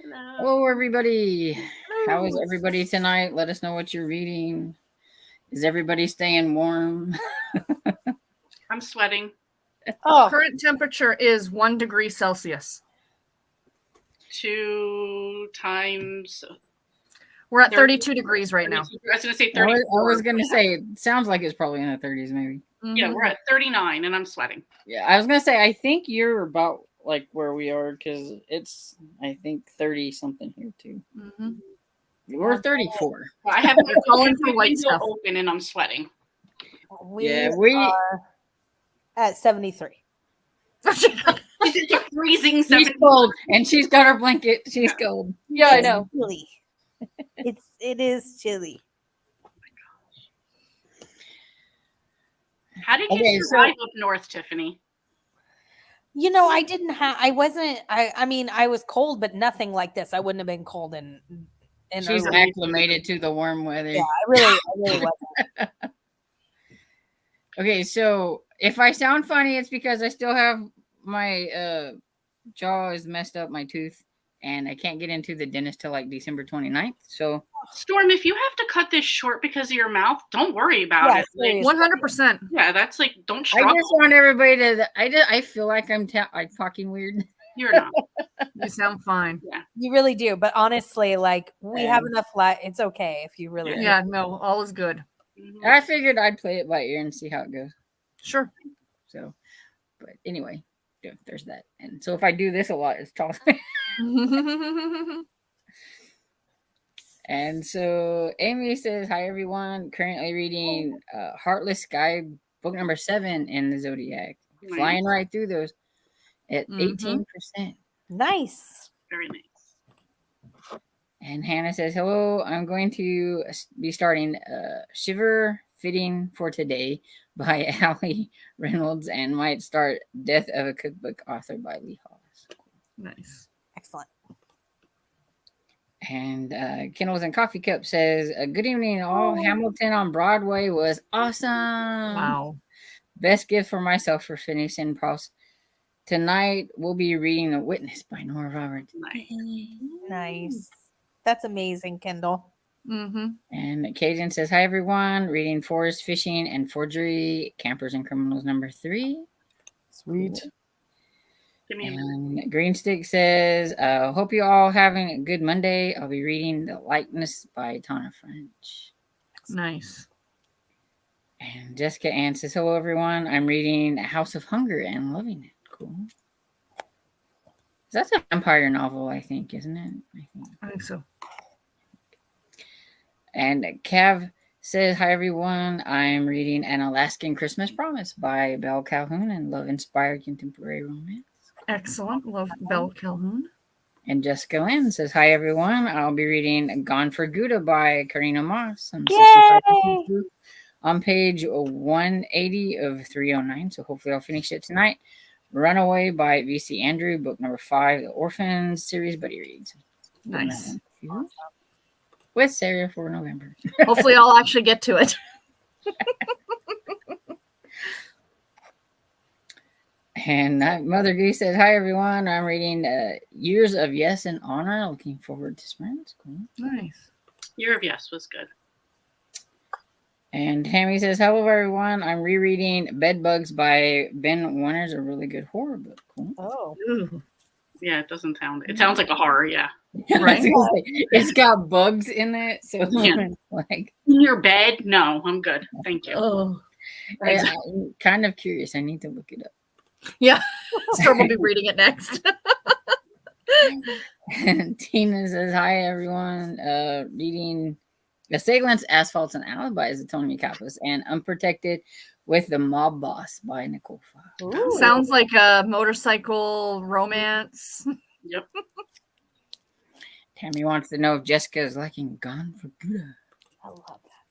Hello, everybody. How is Hello. everybody tonight? Let us know what you're reading. Is everybody staying warm? I'm sweating. Oh, current temperature is 1 degree Celsius. 2 times. We're at 32 degrees right now. I was going to say I 34. was going to say, it sounds like it's probably in the 30s, maybe. Yeah, we're at 39 and I'm sweating. Yeah, I was going to say, I think you're about like where we are because it's, I think, 30 something here, too. Mm-hmm. We're 34. Well, I have calling for my white window stuff. open and I'm sweating. We are at 73. It's freezing. She's cold, and she's got her blanket. She's cold. Yeah, I know. Chilly. It is chilly. How did you survive up north, Tiffany? You know, I didn't have. I wasn't. I mean, I was cold, but nothing like this. I wouldn't have been cold in She's acclimated to the warm weather. Yeah, I really wasn't. Okay, so if I sound funny, it's because I still have my jaw is messed up, my tooth, and I can't get into the dentist till like December 29th. So Storm, if you have to cut this short because of your mouth, don't worry about it. Like, 100%. Yeah, that's like, don't struggle. I just want everybody to. I feel like I'm talking weird. You're not. You sound fine. Yeah, you really do. But honestly, like we have enough light. It's okay if you really. Yeah, no, all is good. Mm-hmm. I figured I'd play it by ear and see how it goes. Sure. So, but anyway, yeah, there's that. And so if I do this a lot, it's tough. And so Amy says, "Hi everyone. Currently reading Heartless Sky, book number 7 in the Zodiac. Nice. Flying right through those at 18%. Nice. Very nice. And Hannah says, "Hello. I'm going to be starting Shiver Fitting for Today by Allie Reynolds and might start Death of a Cookbook author by Lee Hollis." Nice. Excellent. And Kennels and Coffee Cup says, "Good evening, all. Hamilton on Broadway was awesome. Wow. Best gift for myself for finishing pros. Tonight we'll be reading The Witness by Nora Roberts." Nice. That's amazing, Kendall. Mm-hmm. And Cajun says, "Hi everyone. Reading Forest Fishing and Forgery, Campers and Criminals number 3. Sweet. Cool. And Greenstick says, "Hope you all having a good Monday. I'll be reading The Likeness by Tana French." Nice. And Jessica Ann says, "Hello everyone. I'm reading House of Hunger and loving it." Cool. That's a vampire novel, I think, isn't it? I think so. And Cav says, "Hi everyone. I'm reading An Alaskan Christmas Promise by Belle Calhoun and love-inspired contemporary romance." Excellent. Love Belle Calhoun. And Jessica Lynn says, "Hi everyone. I'll be reading Gone for Gouda by Karina Moss. I'm 65% through on page 180 of 309. So hopefully I'll finish it tonight. Runaway by V.C. Andrew, book number 5, the Orphans series, buddy reads." Nice. With Sarah for November. Hopefully I'll actually get to it. And Mother Goose says, "Hi everyone. I'm reading Years of Yes and Honor. Looking forward to spring." It's cool. Nice. Year of Yes was good. And Tammy says, "Hello everyone. I'm rereading Bedbugs by Ben Warner's, a really good horror book." Cool. Oh. Ooh. Yeah, it doesn't sound. It sounds like a horror. Yeah. Right. It's got bugs in it, so Yeah. like In your bed? No, I'm good. Thank you. Oh. I'm kind of curious. I need to look it up. Yeah. Storm will be reading it next. And Tina says, "Hi everyone. Reading Assailants, Asphalts, and Alibis of Tony Kappas and Unprotected with the Mob Boss by Nicole Fox." Ooh. Sounds like a motorcycle romance. Yep. Tammy wants to know if Jessica is liking Gone for Gouda. I love that.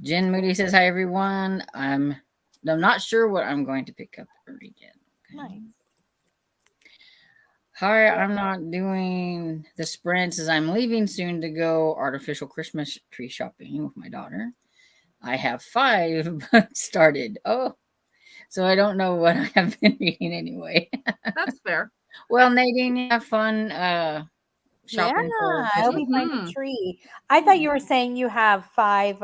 Jen Moody says, "Hi everyone. I'm not sure what I'm going to pick up or read yet." Okay. Nice. "Hi, I'm not doing the sprints as I'm leaving soon to go artificial Christmas tree shopping with my daughter. I have 5 books started. Oh, so I don't know what I have been reading anyway." That's fair. Well, Nadine, you have fun shopping for I hope we find a tree. I thought you were saying you have 5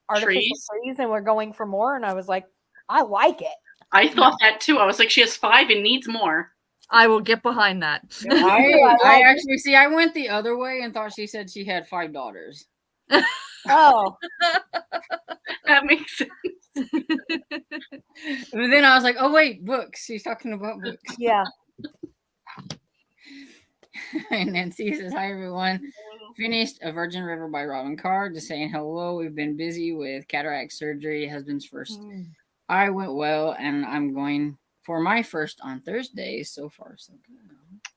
artificial trees and we're going for more, and I was like, I like it. I thought that too. I was like, she has 5 and needs more. I will get behind that. I actually see. I went the other way and thought she said she had 5 daughters. Oh, That makes sense. But then I was like, oh wait, books. She's talking about books. yeah. And Nancy says, hi everyone. Finished A Virgin River by Robin Carr. Just saying hello. We've been busy with cataract surgery. Husband's first eye went well, and I'm going for my first on Thursday. So far, so good.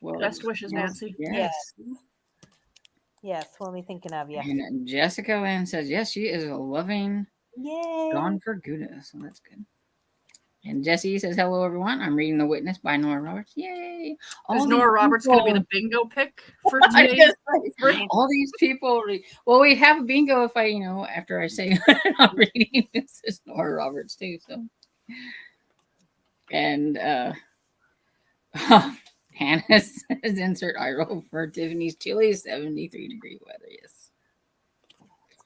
Well, Best wishes, Nancy. Yes. Yes, what are we thinking of? Yeah. And Jessica Lynn says, yes, she is loving Yay. Gone for Gouda. So that's good. And Jesse says, hello, everyone. I'm reading The Witness by Nora Roberts. Yay. Is Nora Roberts going to be the bingo pick for today? All these people. Well, we have a bingo if I, after I say I'm reading, this is Nora Roberts too. So, and Hannah says, insert eye roll for Tiffany's chilly 73-degree weather. Yes.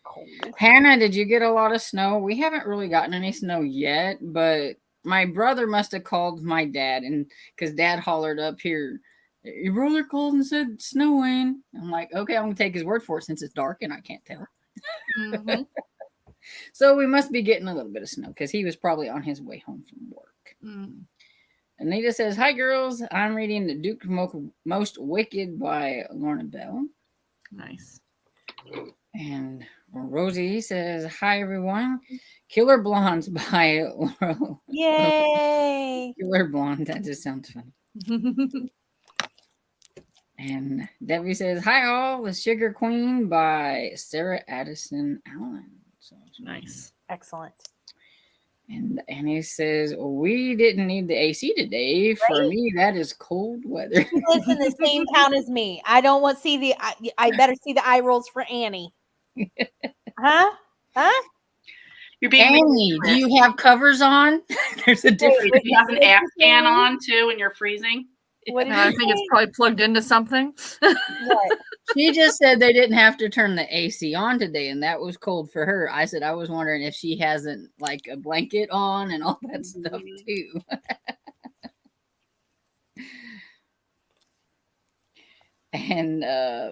Cold. Hannah, did you get a lot of snow? We haven't really gotten any snow yet, but my brother must have called my dad, and because Dad hollered up here, your brother called and said snowing. I'm like, okay, I'm gonna take his word for it since it's dark and I can't tell. Mm-hmm. So we must be getting a little bit of snow because he was probably on his way home from work. Anita says, hi girls, I'm reading The Duke Most Wicked by Lorna Bell. Nice. And Rosie says, hi everyone, Killer Blondes by Laurel. Yay. Killer Blonde, that just sounds funny. And Debbie says, hi all, The Sugar Queen by Sarah Addison Allen. So Nice. Excellent. And Annie says, we didn't need the AC today. For me, that is cold weather. She lives in the same town as me. I don't want to see I better see the eye rolls for Annie. Huh? You're being Annie, do you have covers on? There's a difference. Do you have an Afghan on too when you're freezing? What did I you think it's say? probably plugged into something. What? She just said they didn't have to turn the AC on today, and that was cold for her. I said I was wondering if she hasn't like a blanket on and all that stuff too. And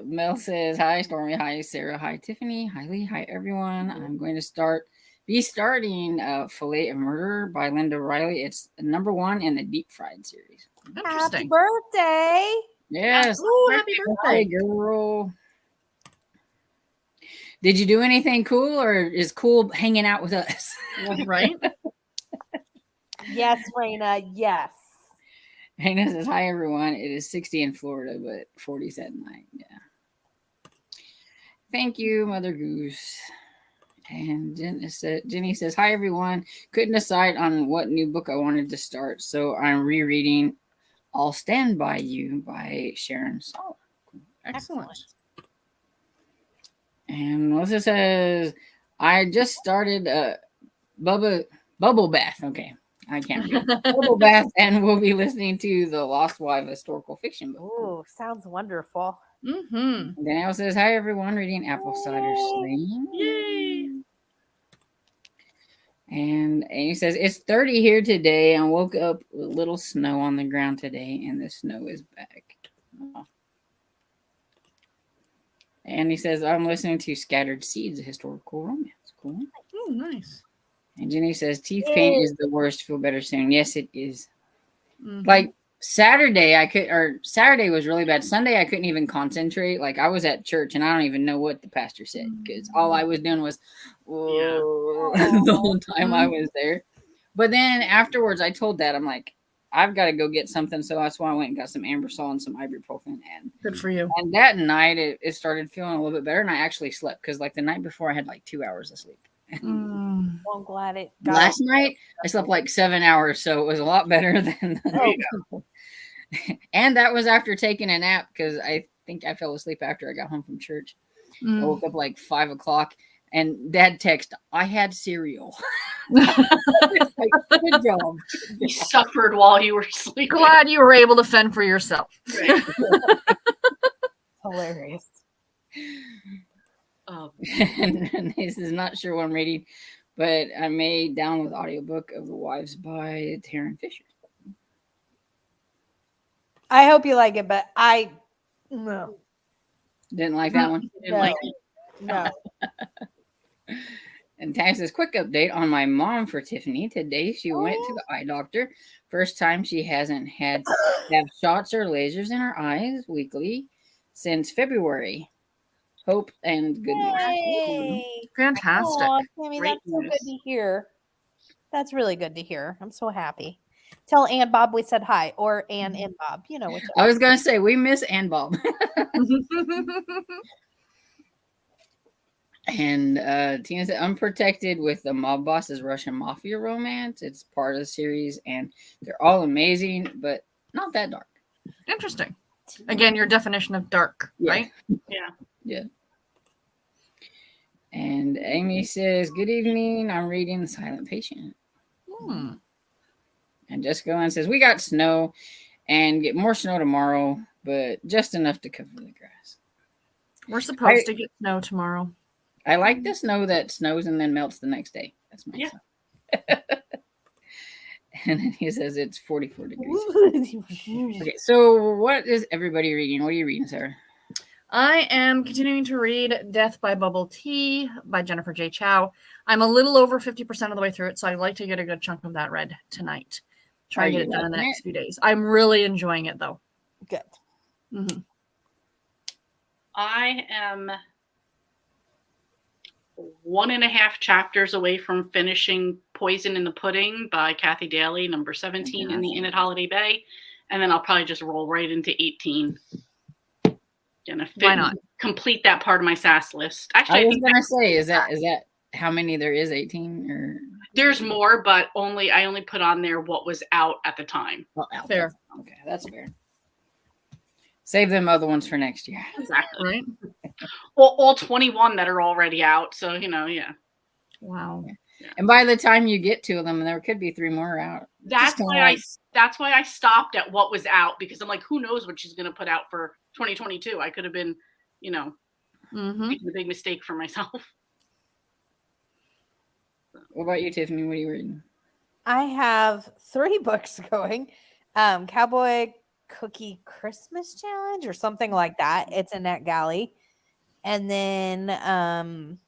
Mel says, hi Stormy, hi Sarah, hi Tiffany, hi Lee, hi everyone. I'm going to be starting Fillet of Murder by Linda Riley. It's #1 in the Deep Fried series. Happy Interesting. birthday. Yes. Ooh, happy Hi, birthday. girl. Did you do anything cool, or is cool hanging out with us? Right? Yes, Raina. Yes. Hannah says, hi, everyone. It is 60 in Florida, but 40s at night. Yeah. Thank you, Mother Goose. And Jenny says, hi, everyone. Couldn't decide on what new book I wanted to start, so I'm rereading I'll Stand By You by Sharon Saul. Excellent. And Melissa says, I just started Bubble Bath. Okay. I can't read Bubble Bath, and we'll be listening to the Lost Wife historical fiction book. Ooh, sounds wonderful. Mm-hmm. Danielle says, hi, everyone, reading Apple Cider Sling. Yay. And Amy says, it's 30 here today. I woke up with a little snow on the ground today, and the snow is back. Oh. And he says, I'm listening to Scattered Seeds, a historical romance. Cool. Oh, nice. And Jenny says, teeth paint is the worst. Feel better soon. Yes, it is. Mm-hmm. Like Saturday was really bad. Sunday, I couldn't even concentrate. Like I was at church and I don't even know what the pastor said because all I was doing was the whole time I was there. But then afterwards, I told Dad, I'm like, I've got to go get something. So that's why I went and got some Ambersol and some ibuprofen. And Good for you. And that night, it started feeling a little bit better. And I actually slept because like the night before, I had like 2 hours of sleep. Well, I'm glad it got Last night, I slept like 7 hours. So it was a lot better than And that was after taking a nap because I think I fell asleep after I got home from church. I woke up like 5 o'clock and Dad texted, I had cereal. It's like, good job. You suffered while you were sleeping. Glad you were able to fend for yourself. Right. hilarious. And this is not sure what I'm reading, but I may download the audiobook of The Wives by Taryn Fisher. I hope you like it, but no. Didn't like that one. Didn't like it. No. And Tag says, quick update on my mom for Tiffany. Today she went to the eye doctor. First time she hasn't had to have shots or lasers in her eyes weekly since February. Hope and good news. Yay. Fantastic. Aw, Tammy, Great that's so news. good to hear. That's really good to hear. I'm so happy. Tell Ann Bob we said hi, or Ann and Bob. You know which. I was going to say, we miss Ann Bob. And Tina said, unprotected with the mob boss's Russian mafia romance. It's part of the series, and they're all amazing, but not that dark. Interesting. Again, your definition of dark, Yeah. right? Yeah. And Amy says, good evening. I'm reading The Silent Patient. Hmm. And Jessica Lynn says, we got snow and get more snow tomorrow, but just enough to cover the grass. We're supposed to get snow tomorrow. I like the snow that snows and then melts the next day. That's my son. And then he says it's 44 degrees. Okay, so what is everybody reading? What are you reading, Sarah? I am continuing to read Death by Bubble Tea by Jennifer J. Chow. I'm a little over 50% of the way through it, so I'd like to get a good chunk of that read tonight. Try and get it done in the next few days. I'm really enjoying it, though. Good. Mm-hmm. I am 1.5 chapters away from finishing Poison in the Pudding by Kathy Daly, number 17 in the Inn at Holiday Bay. And then I'll probably just roll right into 18. Why not? Complete that part of my SAS list. Actually, I was going to say, is that how many there is? 18 or there's more, but I only put on there what was out at the time. well, Fair. Okay, that's fair. Save them other ones for next year. Exactly. Right? Well, all 21 that are already out. So, yeah. Wow. Yeah. And by the time you get to them, there could be 3 more out. That's why I stopped at what was out, because I'm like, who knows what she's going to put out for 2022. I could have been, making a big mistake for myself. What about you, Tiffany? What are you reading? I have 3 books going. Cowboy Cookie Christmas Challenge or something like that. It's a NetGalley. And then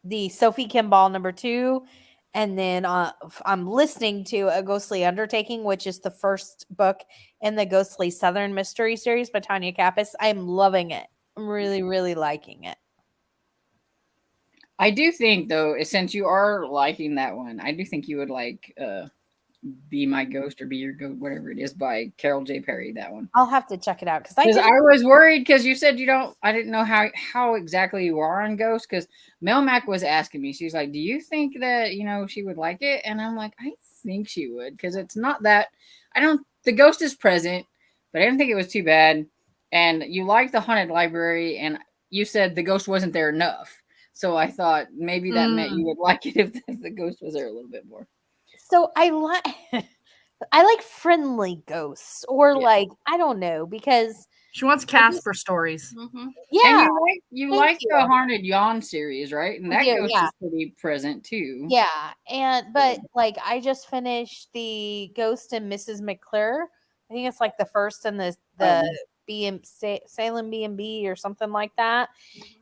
the Sophie Kimball number 2. And then I'm listening to A Ghostly Undertaking, which is the first book in the Ghostly Southern Mystery series by Tanya Kappas. I'm loving it. I'm really, really liking it. I do think, though, since you are liking that one, I do think you would like Be My Ghost or Be Your Goat, whatever it is, by Carol J. Perry, that one. I'll have to check it out. Because I was worried because you said I didn't know how exactly you are on Ghost, because Mel Mac was asking me. She's like, do you think that, she would like it? And I'm like, I think she would, because it's not that, the ghost is present, but I didn't think it was too bad. And you like the Haunted Library, and you said the ghost wasn't there enough. So I thought maybe that meant you would like it if the ghost was there a little bit more. So I like friendly ghosts, or like, I don't know, because She wants Casper stories. Mm-hmm. yeah. And you like the Haunted Yawn series, right? And that ghost is pretty present too. Yeah. But like, I just finished the Ghost and Mrs. McClure. I think it's like the first in the Salem B&B or something like that.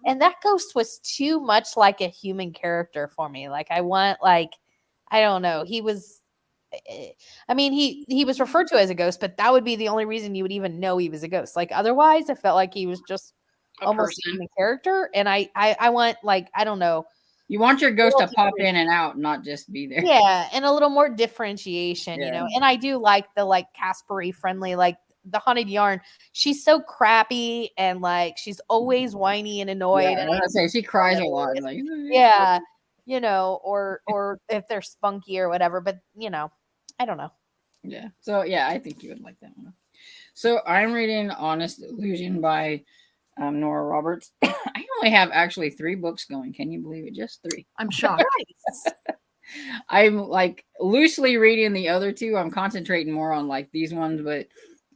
And that ghost was too much like a human character for me. Like, I want, like, I don't know. He was, he was referred to as a ghost, but that would be the only reason you would even know he was a ghost. Like, otherwise I felt like he was just almost a human character. And I want, like, I don't know. You want your ghost to pop in and out, not just be there. Yeah. And a little more differentiation, and I do like the, like, Casper-y friendly, like, the Haunted Yarn. She's so crappy, and like, she's always whiny and annoyed. Yeah, and I say she cries a lot. Like, yeah, or if they're spunky or whatever. But I don't know. Yeah. So yeah, I think you would like that one. So I'm reading Honest Illusion by Nora Roberts. I only have actually 3 books going. Can you believe it? Just 3. I'm shocked. I'm like loosely reading the other 2. I'm concentrating more on like these ones, but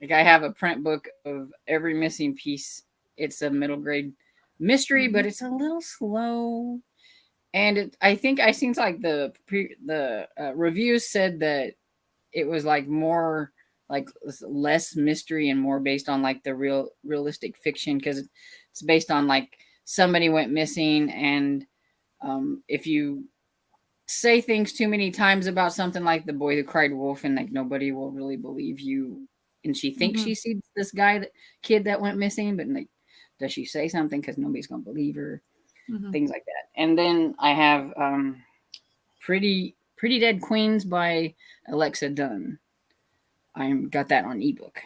like I have a print book of every missing piece. It's a middle grade mystery, but it's a little slow. And I think I seen like the reviews said that it was like more like less mystery and more based on like the realistic fiction because it's based on like somebody went missing and if you say things too many times about something like the boy who cried wolf and like nobody will really believe you and she thinks she sees this kid that went missing but like does she say something because nobody's gonna believe her, things like that. And then I have pretty Dead Queens by Alexa Dunn. I got that on ebook.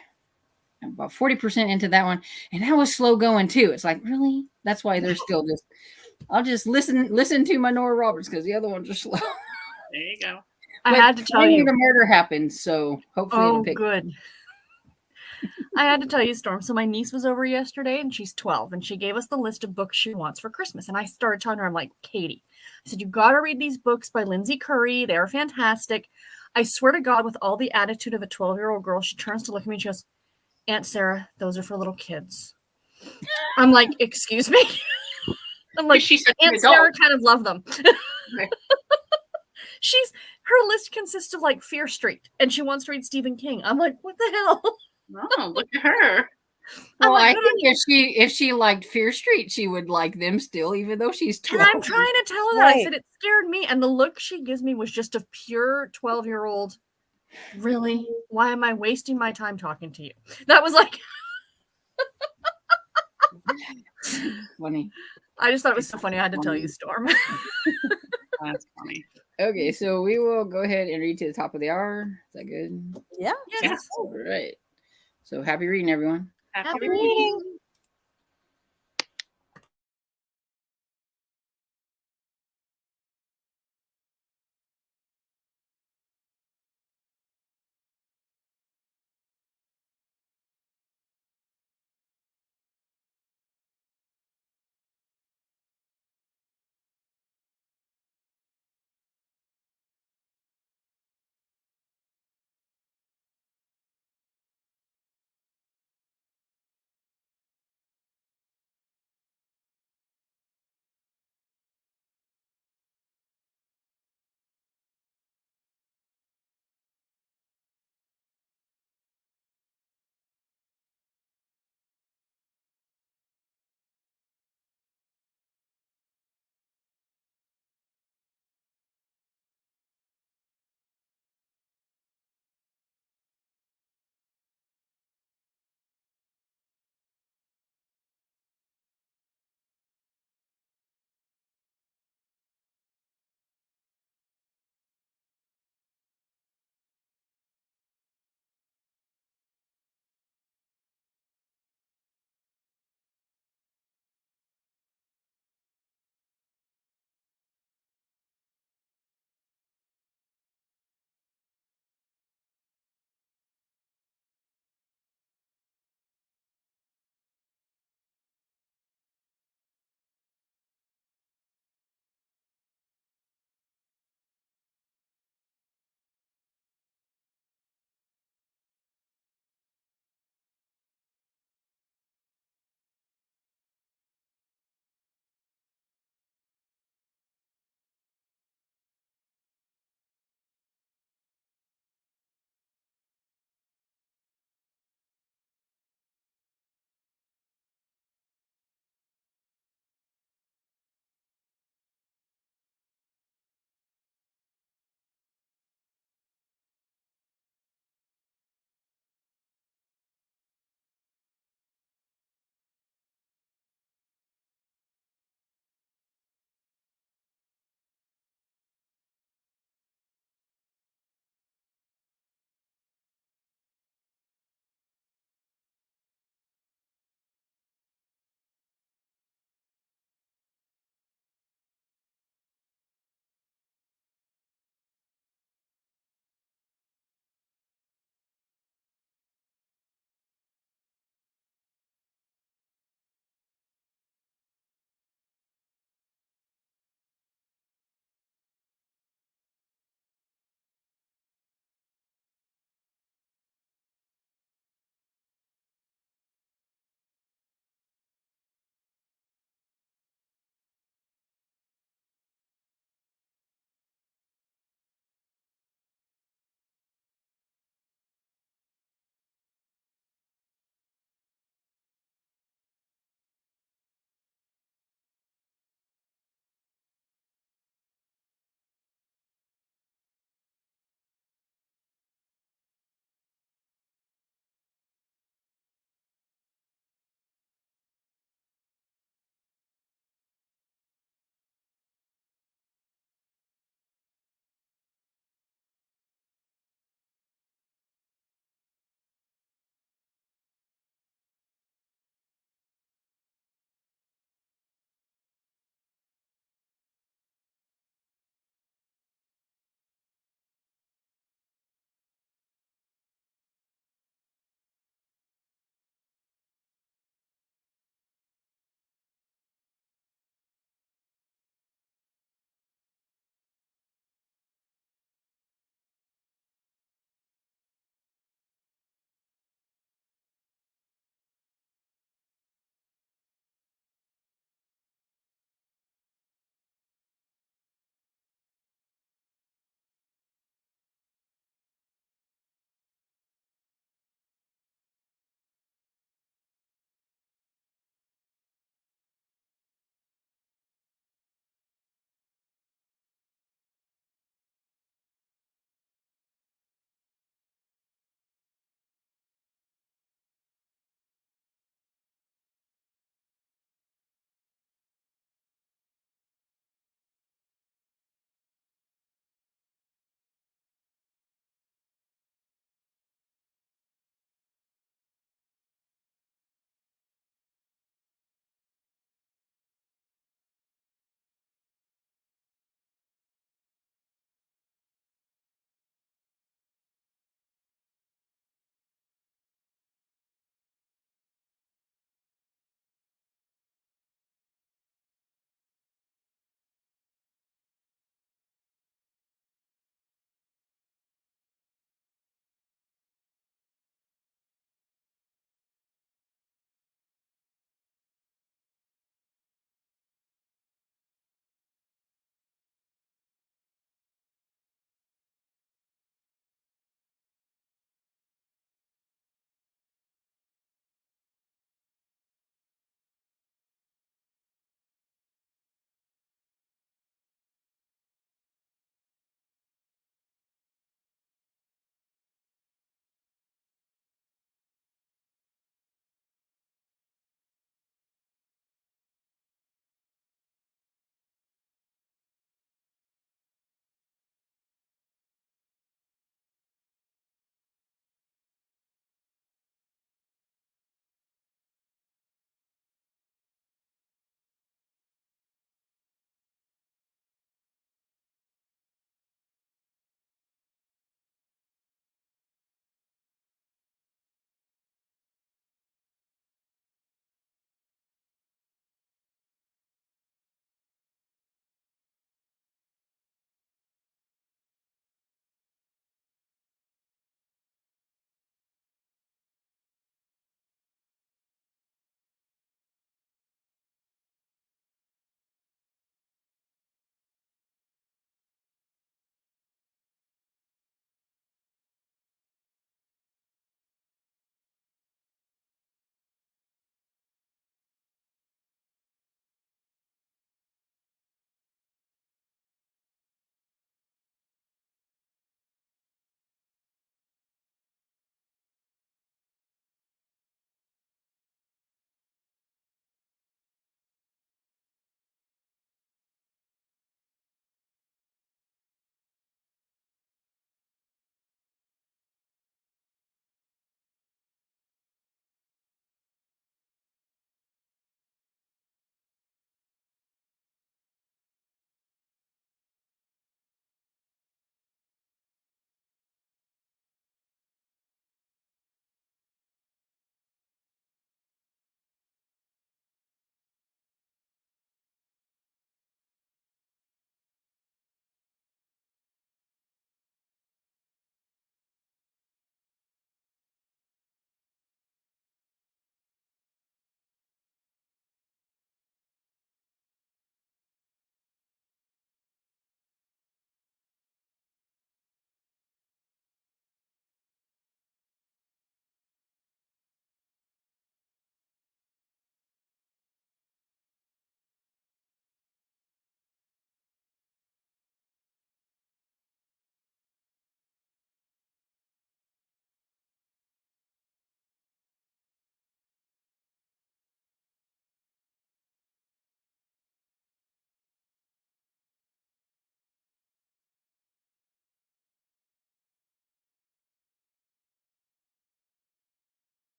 I'm about 40% into that one, and that was slow going too. It's like, really? That's why they're still just. I'll just listen to my Nora Roberts because the other ones are slow. There you go. I had to tell you, the murder happens, so hopefully it'll pick. Good. I had to tell you, Storm. So my niece was over yesterday, and she's 12, and she gave us the list of books she wants for Christmas. And I started telling her, I'm like, Katie, I said, you got to read these books by Lindsay Curry. They're fantastic. I swear to God, with all the attitude of a 12-year-old girl, she turns to look at me and she goes, Aunt Sarah, those are for little kids. I'm like, excuse me? I'm like, She's Aunt Sarah kind of love them. Her list consists of like Fear Street, and she wants to read Stephen King. I'm like, what the hell? Oh, look at her. Well, like, I think if she liked Fear Street, she would like them still, even though she's 12. And I'm trying to tell her that. I said it scared me, and the look she gives me was just a pure 12-year-old. Really? Why am I wasting my time talking to you? That was like funny. I just thought it was so funny. I had to tell you, Storm. That's funny. Okay, so we will go ahead and read to the top of the hour. Is that good? Yeah. Yes. All right. So happy reading, everyone. Happy reading.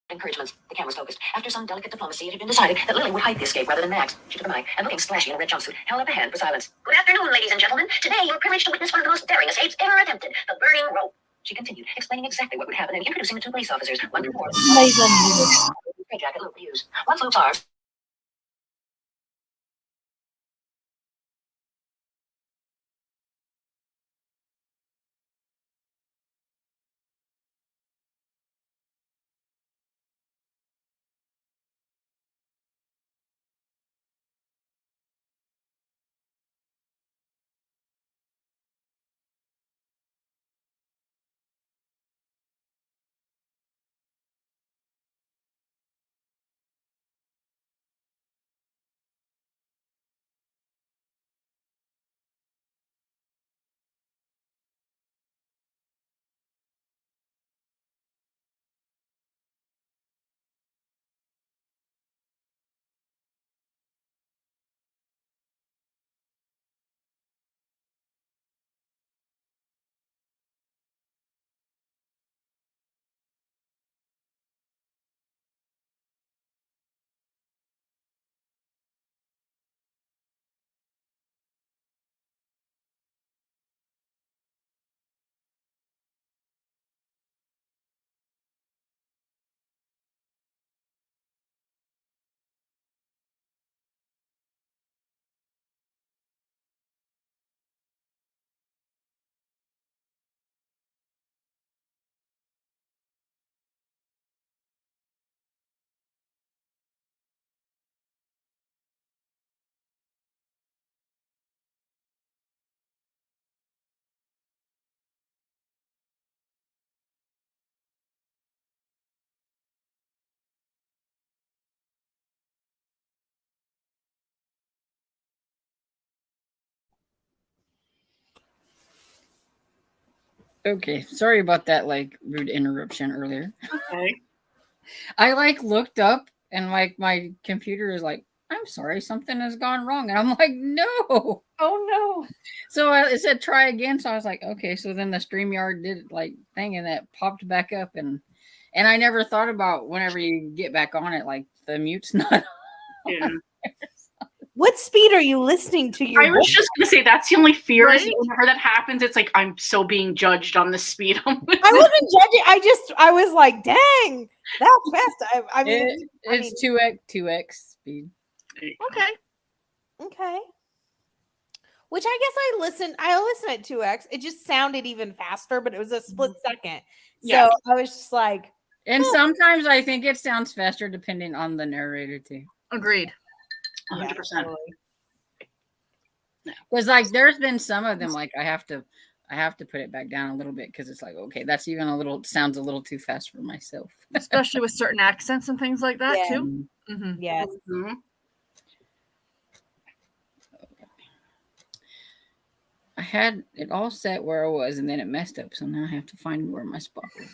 encouragements. The camera's focused. After some delicate diplomacy, it had been decided that Lily would hide the escape rather than Max. She took a mic and, looking splashy in a red jumpsuit, held up a hand for silence. Good afternoon, ladies and gentlemen. Today you're privileged to witness one of the most daring escapes ever attempted, the burning rope. She continued, explaining exactly what would happen and introducing the two police officers. One before jacket Luke would use. Once Luke's arms. Okay, sorry about that rude interruption earlier. Okay. I looked up and my computer is like, I'm sorry, something has gone wrong. And I'm like, no. Oh no. So it said try again. So I was like, okay. So then the StreamYard did thing and that popped back up and I never thought about whenever you get back on it, the mute's not Yeah. What speed are you listening to your I was voice? just gonna say that's the only fear is Right? whenever that happens, it's like I'm so being judged on the speed. I wasn't judging. I was like, dang, that's fast. I mean, it's 2x speed. Okay. okay. Which I guess I listened at 2x. It just sounded even faster, but it was a split second. So Yeah. I was just like, And sometimes I think it sounds faster depending on the narrator too. Agreed. 100%. totally. Because there's been some of them I have to put it back down a little bit because it's okay, that's even sounds a little too fast for myself. Especially with certain accents and things like that Yeah. too. Mm-hmm. Yes. Mhm. I had it all set where I was and then it messed up, so now I have to find where my spot is.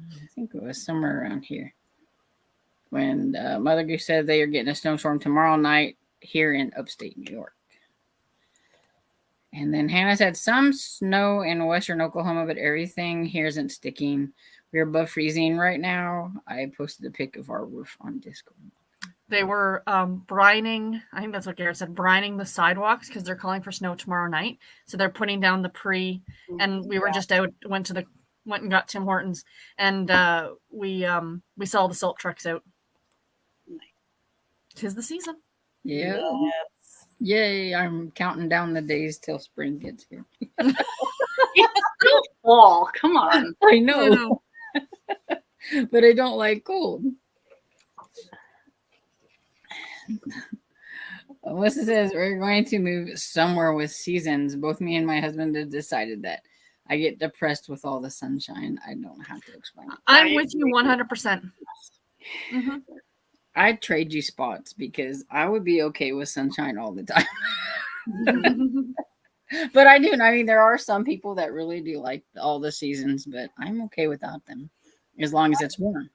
I think it was somewhere around here. When Mother Goose said they are getting a snowstorm tomorrow night here in upstate New York. And then Hannah said some snow in western Oklahoma, but everything here isn't sticking. We're above freezing right now. I posted a pic of our roof on Discord. They were brining, I think that's what Garrett said, brining the sidewalks because they're calling for snow tomorrow night. So they're putting down the and we were just out, went and got Tim Hortons, and we saw the salt trucks out. 'Tis the season. Yeah. Yes. Yay. I'm counting down the days till spring gets here. It's still fall. Come on. I know. But I don't like cold. Alyssa says we're going to move somewhere with seasons. Both me and my husband have decided that. I get depressed with all the sunshine. I don't have to explain it. I'm with you 100%. Mm-hmm. I'd trade you spots because I would be okay with sunshine all the time. But I do. I mean, there are some people that really do like all the seasons, but I'm okay without them as long as it's warm.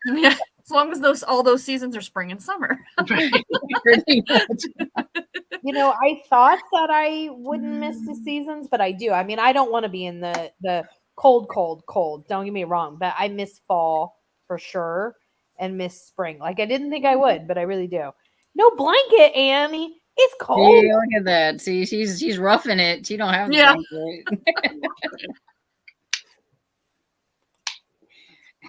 Yeah, as long as all those seasons are spring and summer. Pretty much. I thought that I wouldn't miss the seasons, but I do. I mean, I don't want to be in the cold. Don't get me wrong, but I miss fall for sure and miss spring. Like I didn't think I would, but I really do. No blanket, Annie. It's cold. See, look at that. See, she's roughing it. She don't have the Yeah. blanket.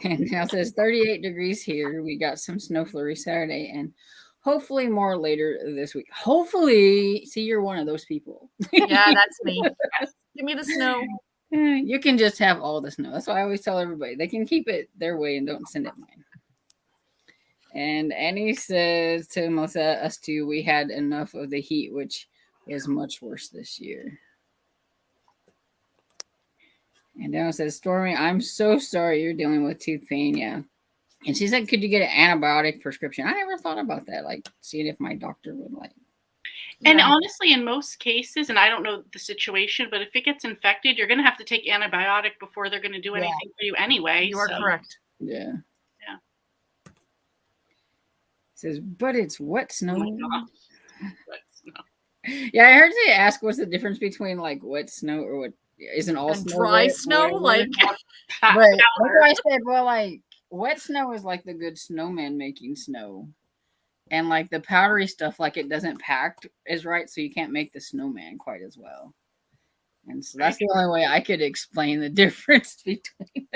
And now it says 38 degrees here. We got some snow flurry Saturday and hopefully more later this week. Hopefully, see, you're one of those people. Yeah, that's me. Give me the snow. You can just have all the snow. That's why I always tell everybody they can keep it their way and don't send it mine. And Annie says to Melissa, us two, we had enough of the heat, which is much worse this year. And Daniel says, Stormy, I'm so sorry you're dealing with tooth pain. Yeah. And she said, could you get an antibiotic prescription? I never thought about that. Like, seeing if my doctor would like. And honestly, in most cases, and I don't know the situation, but if it gets infected, you're going to have to take antibiotic before they're going to do anything for you anyway. You are correct. Yeah. Yeah. It says, but it's wet snow. Oh my God. Wet snow. Yeah, I heard they ask what's the difference between like wet snow or what isn't all And snow dry wet, snow, whatever. like But that's why I said, well, like wet snow is like the good snowman making snow. And like the powdery stuff, like it doesn't pack as right, so you can't make the snowman quite as well. And so that's the only way I could explain the difference between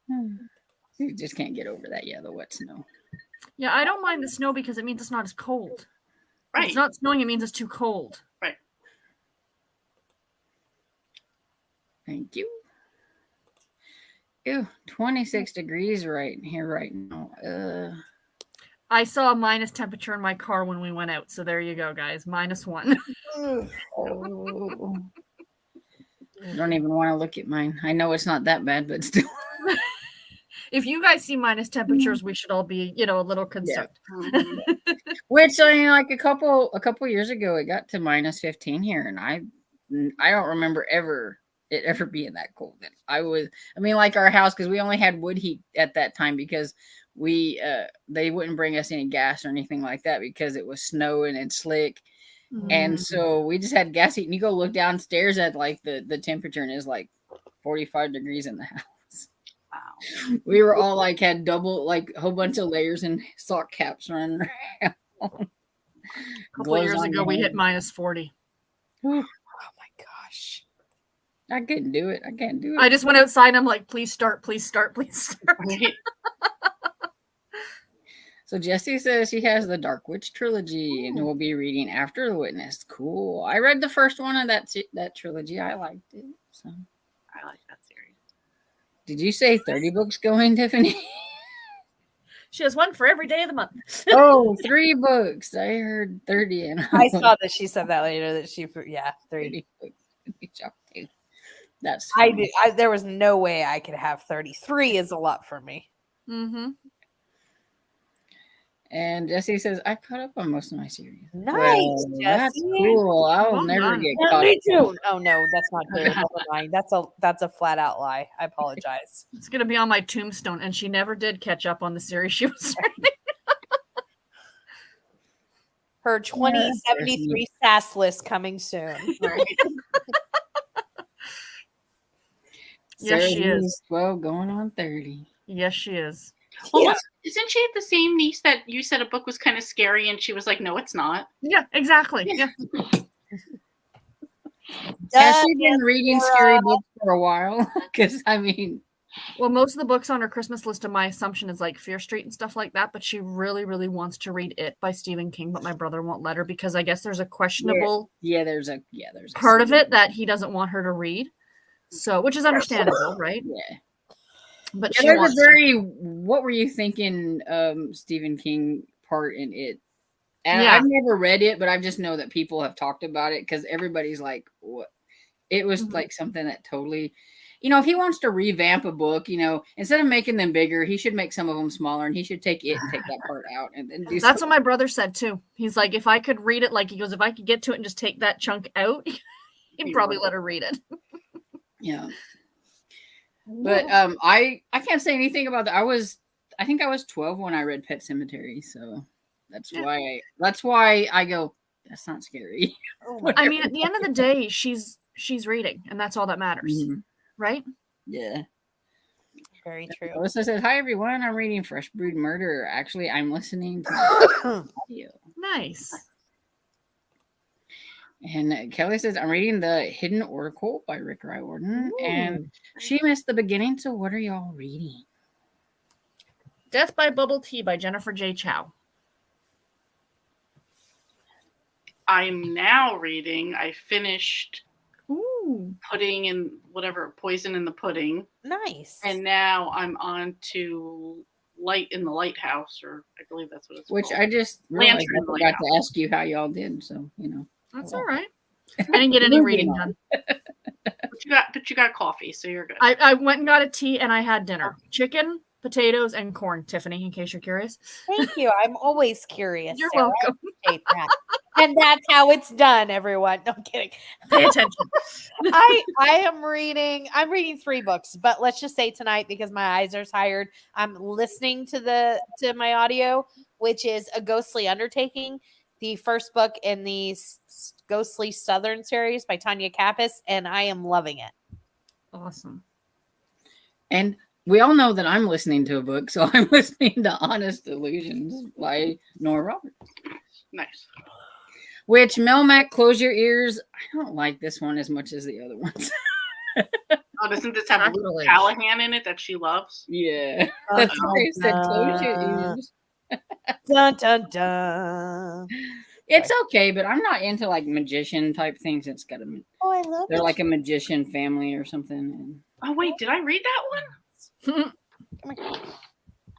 them. You just can't get over that, the wet snow. yeah, I don't mind the snow because it means it's not as cold. Right. If it's not snowing, it means it's too cold. Right. Thank you. Ew, 26 degrees right here right now. I saw a minus temperature in my car when we went out. So there you go, guys. -1. Oh. I don't even want to look at mine. I know it's not that bad, but still. If you guys see minus temperatures, we should all be, a little concerned. Mm-hmm. Which I mean, like a couple years ago, it got to -15 here, and I don't remember it ever being that cold. Like our house, because we only had wood heat at that time because they wouldn't bring us any gas or anything like that because it was snowing and slick. And so we just had gas heat, and you go look downstairs at like the temperature, and it's like 45 degrees in the house. Wow. We were all like had double, like a whole bunch of layers and sock caps running around. A couple of years ago, we hit -40. Oh my gosh. I couldn't do it. I can't do it. I just went outside and I'm like, please start, please start, please start. So Jessie says she has the Dark Witch trilogy and will be reading After the Witness. Cool. I read the first one of that trilogy. I liked it. So I like that series. did you say 30 books going, Tiffany? She has one for every day of the month. Oh, 3 books. I heard 30 and I saw that she said that later that she 30 books. That's I funny. did. There was no way I could have 33 is a lot for me. Mm-hmm. And Jessie says, I caught up on most of my series. Nice, Well, that's Jessie. cool. I'll Well never done. get Yeah, caught me up. too. Oh no, that's not true. Never mind. That's a flat out lie. I apologize. It's going to be on my tombstone. And she never did catch up on the series she was reading. Her 2073 SAS list coming soon. Yes, she Sarah is. Lou's 12 going on 30. Yes, she is. Well, Yeah. isn't she the same niece that you said a book was kind of scary and she was like, no, it's not? Yeah, exactly. Yeah. Has she been reading scary books for a while? Because, Well, most of the books on her Christmas list, my assumption is like Fear Street and stuff like that. But she really, really wants to read It by Stephen King. But my brother won't let her because I guess there's a questionable there's a part of it that he doesn't want her to read. So, which is understandable, right? Yeah. But Yeah, she there's wants a to. very, what were you thinking, Stephen King part in it? And Yeah. I've never read it, but I just know that people have talked about it because everybody's like, what? It was Mhm. like something that totally, if he wants to revamp a book, instead of making them bigger, he should make some of them smaller and he should take it and take that part out and then do That's what my brother said too. He's like, if I could read it, like he goes, if I could get to it and just take that chunk out, he'd probably let her read it. Yeah. But I can't say anything about that. I think I was 12 when I read Pet Sematary, so that's why I go, that's not scary. I mean, at the end of the day, she's she's reading, and that's all that matters, Mhm. right? Yeah. Very true. Alyssa says, "Hi everyone. I'm reading Fresh Brewed Murder. Actually, I'm listening to the audio." Nice. And Kelly says, "I'm reading The Hidden Oracle by Rick Riordan, and Ooh. she missed the beginning. So, what are y'all reading?" Death by Bubble Tea by Jennifer J. Chow. I'm now reading. I finished Ooh. Pudding and whatever, Poison in the Pudding. Nice. And now I'm on to Light in the Lighthouse, or I believe that's what it's Which called. I just realized Lantern I in the forgot Lighthouse. to ask you how y'all did. So, That's Oh. all right. I didn't get any Moving reading on. done. But you got coffee, so you're good. I went and got a tea, and I had dinner: chicken, potatoes, and corn. Tiffany, in case you're curious. Thank you. I'm always curious. You're Sarah. welcome. I appreciate that. And that's how it's done, everyone. No, I'm kidding. Pay attention. I'm reading 3 books, but let's just say tonight, because my eyes are tired, I'm listening to my audio, which is A Ghostly Undertaking, the first book in the Ghostly Southern series by Tanya Kappas, and I am loving it. Awesome. And we all know that I'm listening to a book, so I'm listening to Honest Illusions by Nora Roberts. Nice. Which, Melmac, close your ears. I don't like this one as much as the other ones. Oh, doesn't this have Luke Sacrilege. Callahan in it that she loves? Yeah. That's why I said close your ears. Dun dun dun. It's okay, but I'm not into like magician type things. It's got a Oh, I love they're it. like a magician family or something. And Oh wait, did I read that one?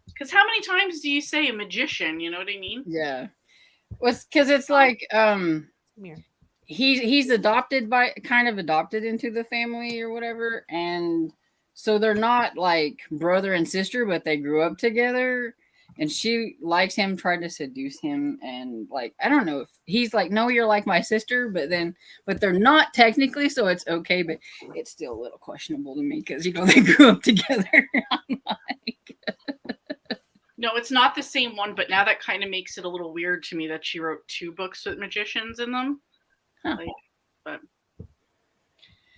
Because how many times do you say a magician? You know what I mean? yeah. What's because it's like Come here. he's adopted into the family or whatever, and so they're not like brother and sister, but they grew up together, and she likes him, tried to seduce him, and like I don't know if he's like, no, you're like my sister, but they're not technically, so it's okay, but it's still a little questionable to me because they grew up together. I'm like, No, it's not the same one, but now that kind of makes it a little weird to me that she wrote 2 books with magicians in them. Huh. But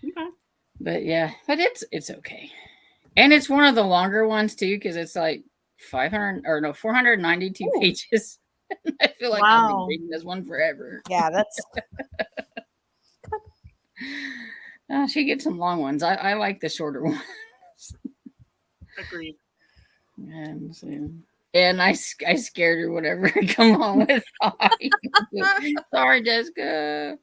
okay. But yeah, but it's okay, and it's one of the longer ones too because it's like 492 Ooh. pages. I feel like I've been Wow. reading this one forever. Yeah, that's She gets some long ones. I like the shorter ones. Agreed. And I scared her. Whatever. Come on with sorry, Jessica.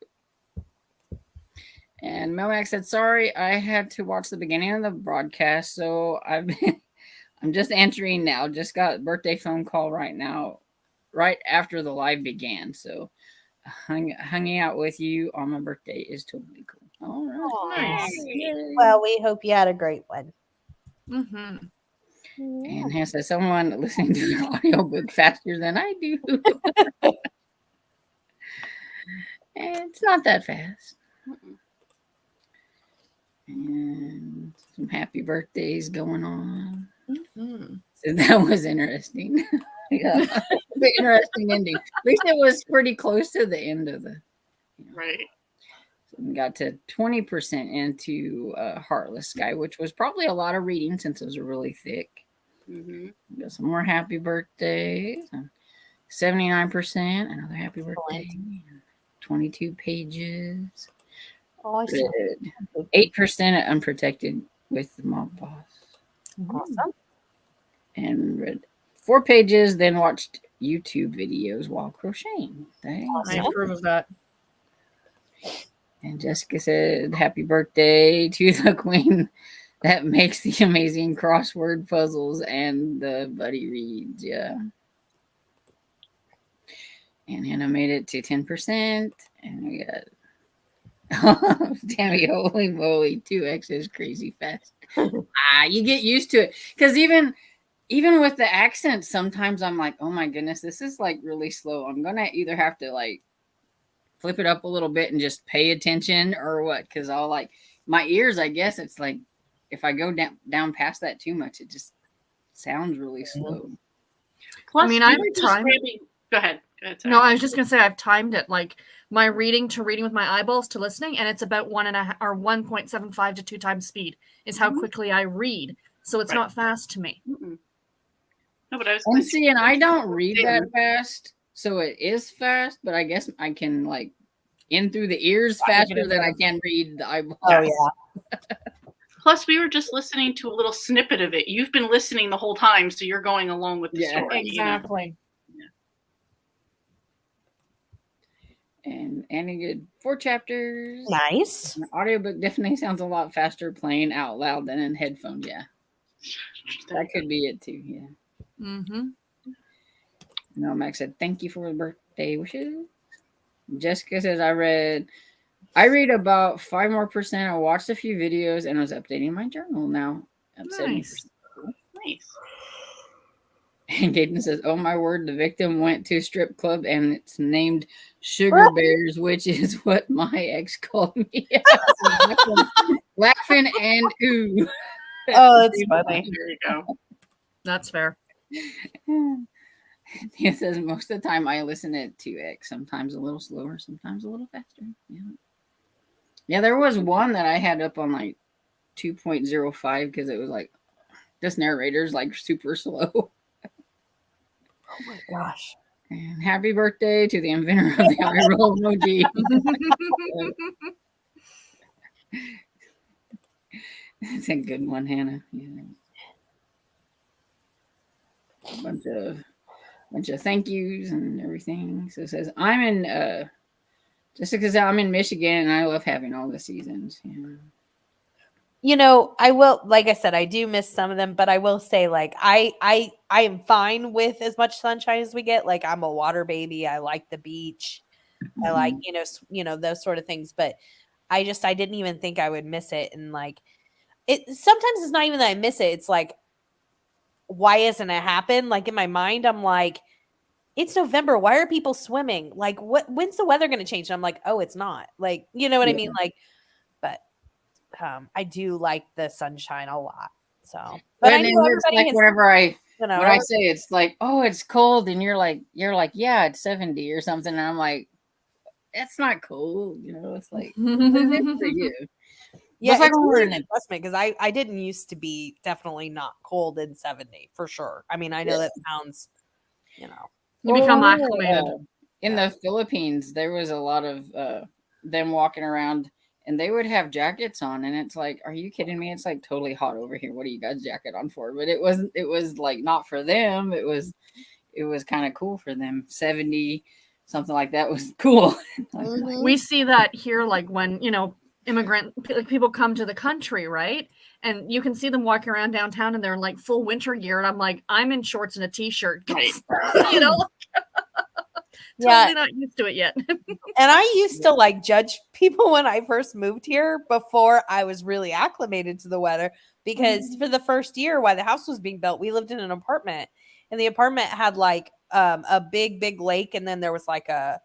And Melmac said, "Sorry, I had to watch the beginning of the broadcast, so I'm just answering now. Just got a birthday phone call right now, right after the live began. So hanging out with you on my birthday is totally cool. All right, Nice. Yay. well, we hope you had a great one. Mm-hmm. And has said someone listening to the audiobook faster than I do. It's not that fast. And some happy birthdays going on. Mm-hmm. So that was interesting. Yeah, the interesting ending. At least it was pretty close to the end of the. Right. So we got to 20% into Heartless Sky, which was probably a lot of reading since it was really thick. Mm-hmm. Got some more happy birthdays. 79%. Another happy birthday. 22 pages. Awesome. Good. 8% at Unprotected with the Mob Boss. Awesome. And read 4 pages, then watched YouTube videos while crocheting. Thanks. I approve of that. And Jessica said, "Happy birthday to the queen that makes the amazing crossword puzzles and the buddy reads." Yeah. And Hannah made it to 10%. And we got Tammy, holy moly, 2x is crazy fast. You get used to it. Because even with the accent, sometimes I'm like, oh my goodness, this is like really slow. I'm gonna either have to like flip it up a little bit and just pay attention or what, because I'll like my ears, I guess it's like if I go down past that too much, it just sounds really slow. Plus, I mean, we I'm were just trying- grabbing. Go ahead. No, I was just gonna say I've timed it, like my reading with my eyeballs to listening, and it's about 1.75 to 2 times speed is how quickly I read. So it's not fast to me. Mm-mm. No, but I was And see, and I don't read that fast, so it is fast. But I guess I can like in through the ears faster than I can read the eyeballs. Oh yeah. Plus, we were just listening to a little snippet of it. You've been listening the whole time, so you're going along with the story. Exactly. And Annie did 4 chapters. Nice. An audiobook definitely sounds a lot faster playing out loud than in headphones. Yeah, that could be it too. Yeah. Mm-hmm. No, Max said thank you for the birthday wishes. Jessica says I read about 5 more percent. I watched a few videos and was updating my journal now. I'm 70%. Nice. And Gaten says, "Oh my word, the victim went to a strip club and it's named Sugar Bears, which is what my ex called me." Laughing and ooh. Oh, that's funny. There you go. That's fair. He says most of the time I listen at 2x, sometimes a little slower, sometimes a little faster. Yeah, there was one that I had up on like 2.05 because it was like this narrator's like super slow. Oh my gosh. And happy birthday to the inventor of the eye roll emoji. That's a good one, Hannah. Yeah. A bunch of thank yous and everything. So it says I'm in just because I'm in Michigan and I love having all the seasons. Yeah. You know, I will, like I said, I do miss some of them, but I will say, like, I am fine with as much sunshine as we get. Like, I'm a water baby. I like the beach. I like, you know, those sort of things. But I didn't even think I would miss it. And like, sometimes it's not even that I miss it. It's like, why isn't it happen? Like in my mind, I'm like, it's November. Why are people swimming? Like, when's the weather going to change? And I'm like, oh, it's not. Like, you know what I mean? Like, but I do like the sunshine a lot. So, but I know it's like has, whenever when I say it's like, oh, it's cold, and you're like, yeah, it's 70 or something, and I'm like, that's not cold, you know. It's like it's for you. Yeah, it's like really an adjustment because I didn't used to be definitely not cold in 70 for sure. I mean, I know that sounds, you know, you become acclimated. In the Philippines, there was a lot of them walking around. And they would have jackets on, and it's like, are you kidding me? It's like totally hot over here. What are you guys jacket on for? But it was like not for them. It was kind of cool for them. 70, something like that was cool. We see that here, like when, immigrant people come to the country, right? And you can see them walking around downtown and they're in like full winter gear. And I'm like, I'm in shorts and a t-shirt, you know? Totally not used to it yet. And I used to like judge people when I first moved here before I was really acclimated to the weather, because for the first year while the house was being built, we lived in an apartment, and the apartment had like a big lake, and then there was like a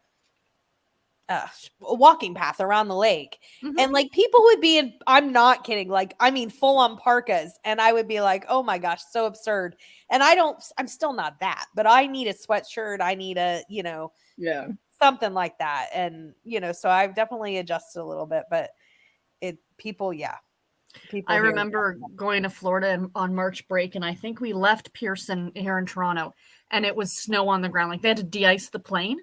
walking path around the lake. And like people would be in, I'm not kidding, like I mean full on parkas, and I would be like, oh my gosh, so absurd. And I'm still not that, but I need a sweatshirt, I need a something like that. And so I've definitely adjusted a little bit, but people I remember going to Florida on March break, and I think we left Pearson here in Toronto, and it was snow on the ground. Like they had to de-ice the plane,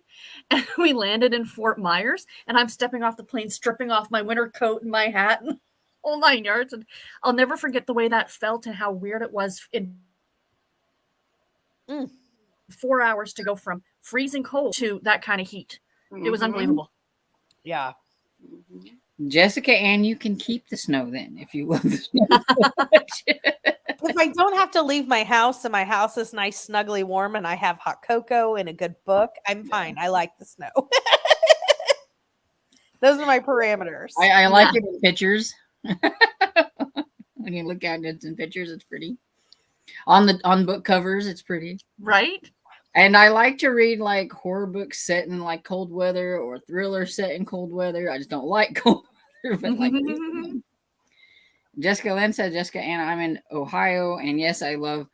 and we landed in Fort Myers, and I'm stepping off the plane, stripping off my winter coat and my hat and all 9 yards. And I'll never forget the way that felt and how weird it was in 4 hours to go from freezing cold to that kind of heat. It was unbelievable. Yeah. Jessica, and you can keep the snow then if you love the snow. If I don't have to leave my house and my house is nice, snuggly warm, and I have hot cocoa and a good book, I'm fine. I like the snow. Those are my parameters. I like it in pictures. When you look at it in pictures, it's pretty. On book covers, it's pretty. Right? And I like to read like horror books set in like cold weather or thriller set in cold weather. I just don't like cold weather. But like Jessica Lynn said, Jessica Anna, I'm in Ohio, and yes, I love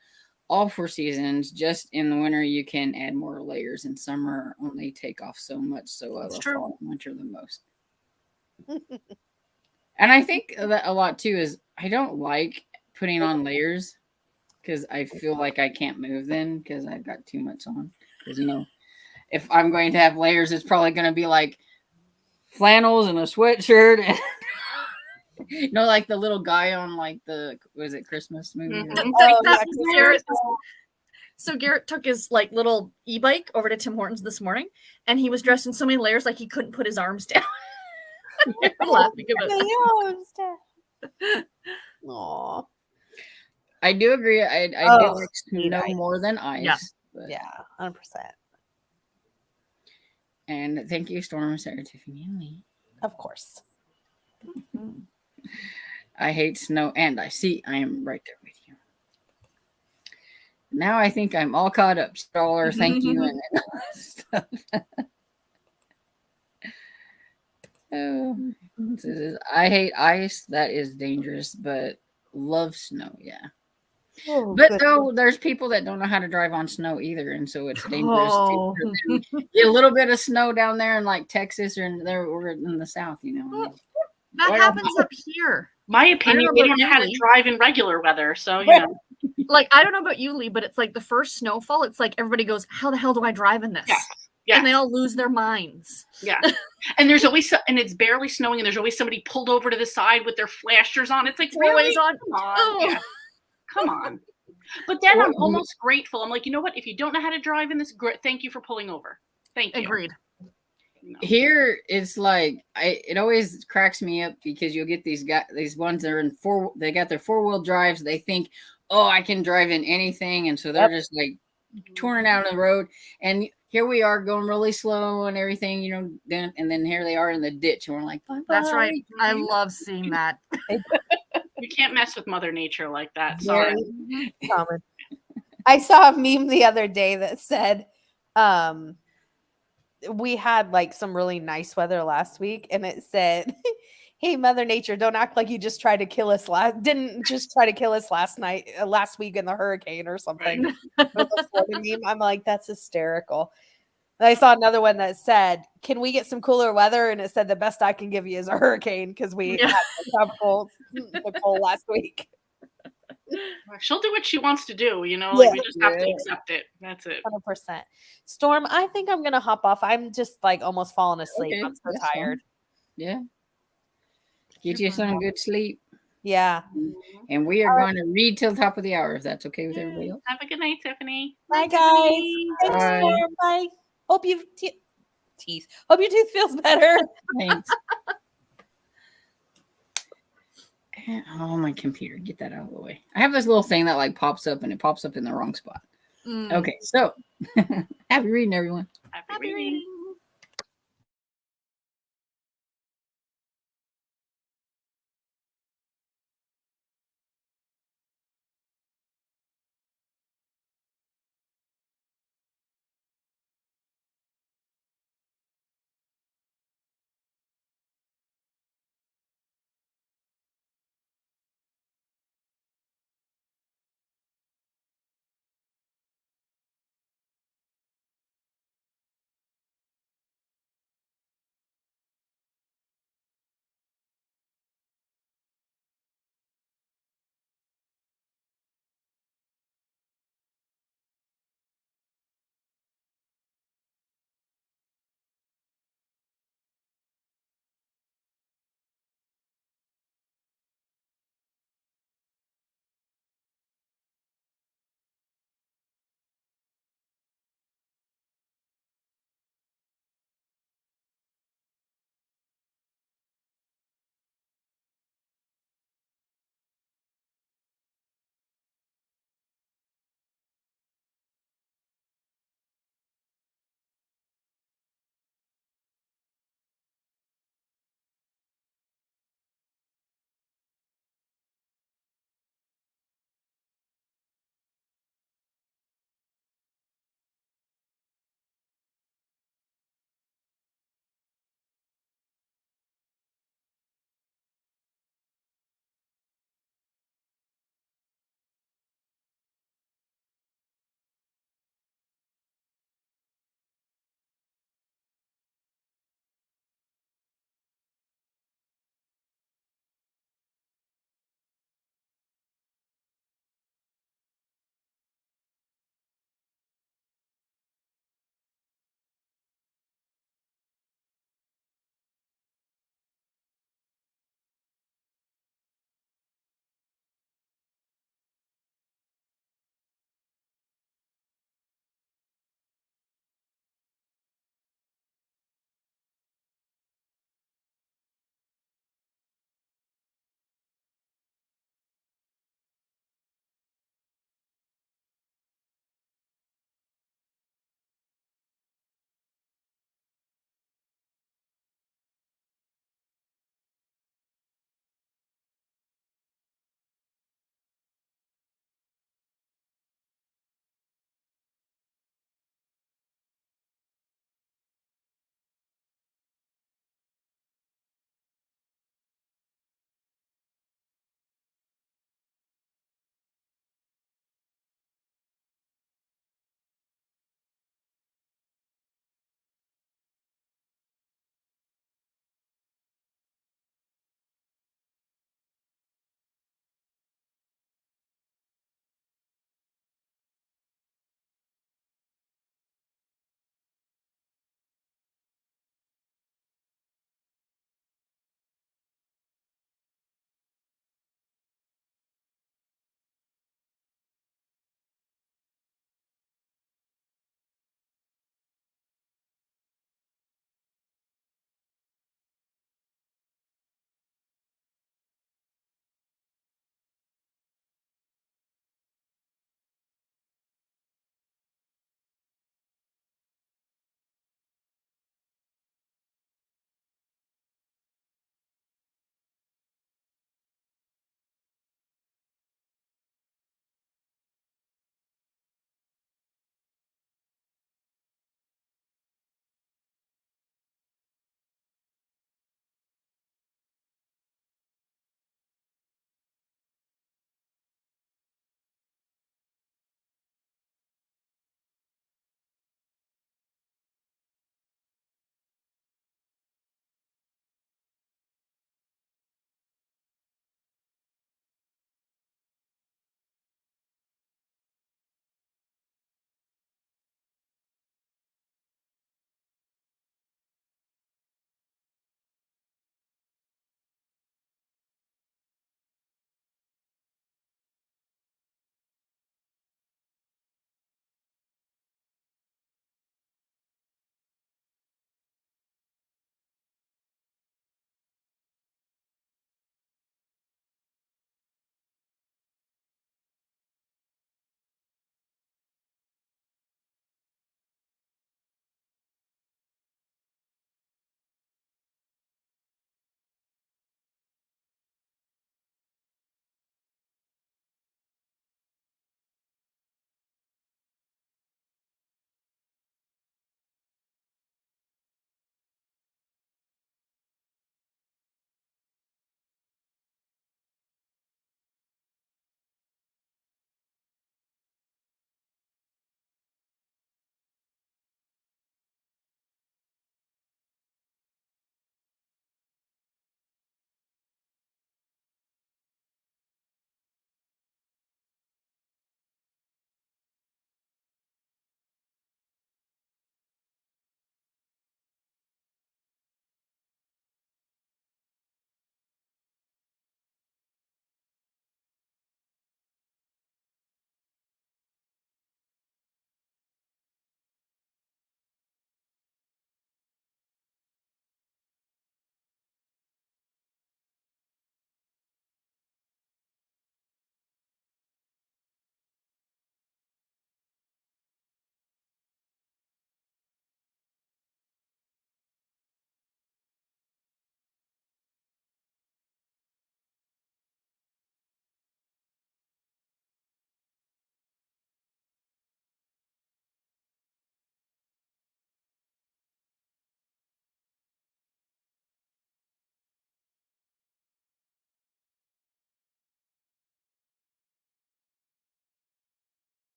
all 4 seasons. Just in the winter, you can add more layers. In summer, only take off so much. So I That's love true. fall and winter the most. And I think that a lot too is I don't like putting on layers because I feel like I can't move then because I've got too much on. Because if I'm going to have layers, it's probably going to be like flannels and a sweatshirt and like the little guy on like was it Christmas movie? Mhm. Oh, That yeah, was Garrett. So Garrett took his like little e-bike over to Tim Hortons this morning, and he was dressed in so many layers like he couldn't put his arms down. We were laughing about it. Aw. I do agree. I do Oh, like need snow ice. more than ice. Yeah. But, Yeah, 100%. And thank you, Storm, Sarah, Tiffany, and Lee. Of course. I hate snow and ice. See, I am right there with you. Now I think I'm all caught up. Staller, thank you, and all that stuff. Oh, I hate ice. That is dangerous, but love snow. Yeah. Oh, But good. though there's people that don't know how to drive on snow either, and so it's dangerous Oh. to get a little bit of snow down there in like Texas or or in the South, That Well, happens up here. My opinion, know we about don't know how to you, Lee. drive in regular weather, so Like, I don't know about you, Lee, but it's like the first snowfall, it's like everybody goes, how the hell do I drive in this? Yeah. And they all lose their minds. Yeah. And there's always and it's barely snowing, and there's always somebody pulled over to the side with their flashers on. It's like, really? Always on. Come on. Oh. Yeah. Come on. But then I'm almost grateful. I'm like, you know what? If you don't know how to drive in this, thank you for pulling over. Thank you. Agreed. Here it's like it always cracks me up because you'll get these ones that are they got their 4-wheel drives. They think, oh, I can drive in anything, and so they're just like touring out on the road. And here we are going really slow and everything, and then here they are in the ditch, and we're like, bye-bye. That's right. I love seeing that. You can't mess with Mother Nature like that. Sorry. Common. I saw a meme the other day that said, we had like some really nice weather last week, and it said, hey, Mother Nature, don't act like you just tried to kill us didn't just try to kill us last week in the hurricane or something. Right. With the Florida meme. I'm like, that's hysterical. And I saw another one that said, can we get some cooler weather? And it said, the best I can give you is a hurricane because we had the tropical Nicole last week. She'll do what she wants to do, we just have to accept it. That's it. 100%. Storm, I think I'm going to hop off. I'm just like almost falling asleep. Okay, I'm so that's tired. fine. Yeah. Get you some good sleep. Yeah. And we are going to read till the top of the hour, if that's okay with everybody else. Have a good night, Tiffany. Bye, guys. Thanks, Bye. Storm. Bye. Hope your tooth feels better. Thanks. Oh, my computer. Get that out of the way. I have this little thing that like pops up, and it pops up in the wrong spot. Okay, so happy reading, everyone. Happy reading.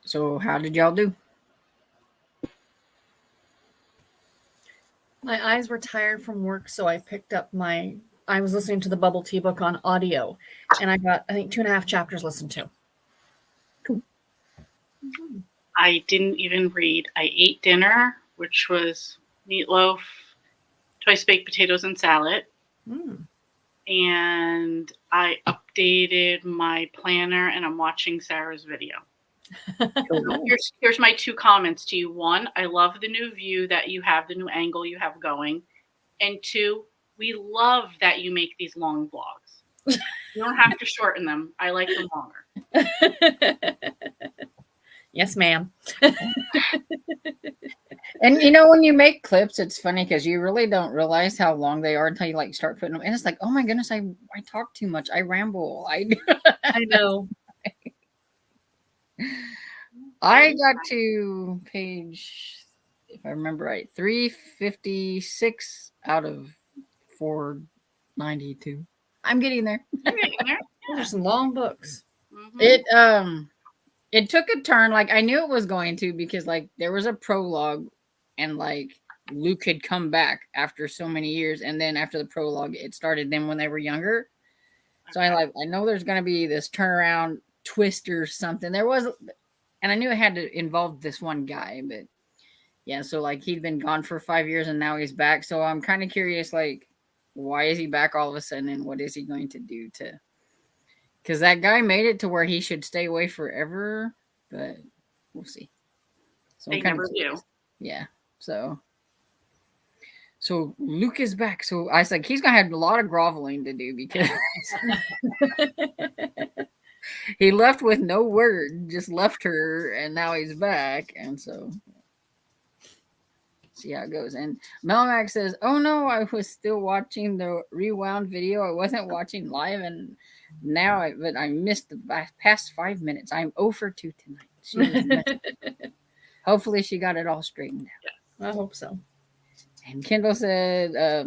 So how did y'all do? My eyes were tired from work, so I picked up I was listening to the Bubble Tea book on audio, and I got, I think, 2.5 chapters listened to. Cool. I didn't even read. I ate dinner, which was meatloaf, twice baked potatoes, and salad. And I updated my planner, and I'm watching Sarah's video. So here's my 2 comments to you. 1, I love the new view that you have, the new angle you have going. And 2, we love that you make these long vlogs. You don't have to shorten them. I like them longer. Yes, ma'am. And you know, when you make clips, it's funny because you really don't realize how long they are until you like start putting them. And it's like, oh my goodness, I talk too much. I ramble. I know. I got to page, if I remember right, 356 out of 492. I'm getting there. You're getting there. Those are some long books. It took a turn. Like I knew it was going to, because like there was a prologue, and like Luke had come back after so many years, and then after the prologue, it started them when they were younger. So I know there's going to be this turnaround twist or something. There was, and I knew it had to involve this one guy, but yeah. So like he'd been gone for 5 years, and now he's back. So I'm kind of curious, like, why is he back all of a sudden, and what is he going to do to? Because that guy made it to where he should stay away forever, but we'll see. So they never do. Yeah. So Luke is back. So I was like, he's gonna have a lot of groveling to do, because he left with no word, just left her, and now he's back. And so see how it goes. And Melmac says, oh no, I was still watching the rewound video. I wasn't watching live, and now I missed the past 5 minutes. I'm 0 for 2 tonight. Hopefully she got it all straightened out. Yeah, I hope so. And Kendall said,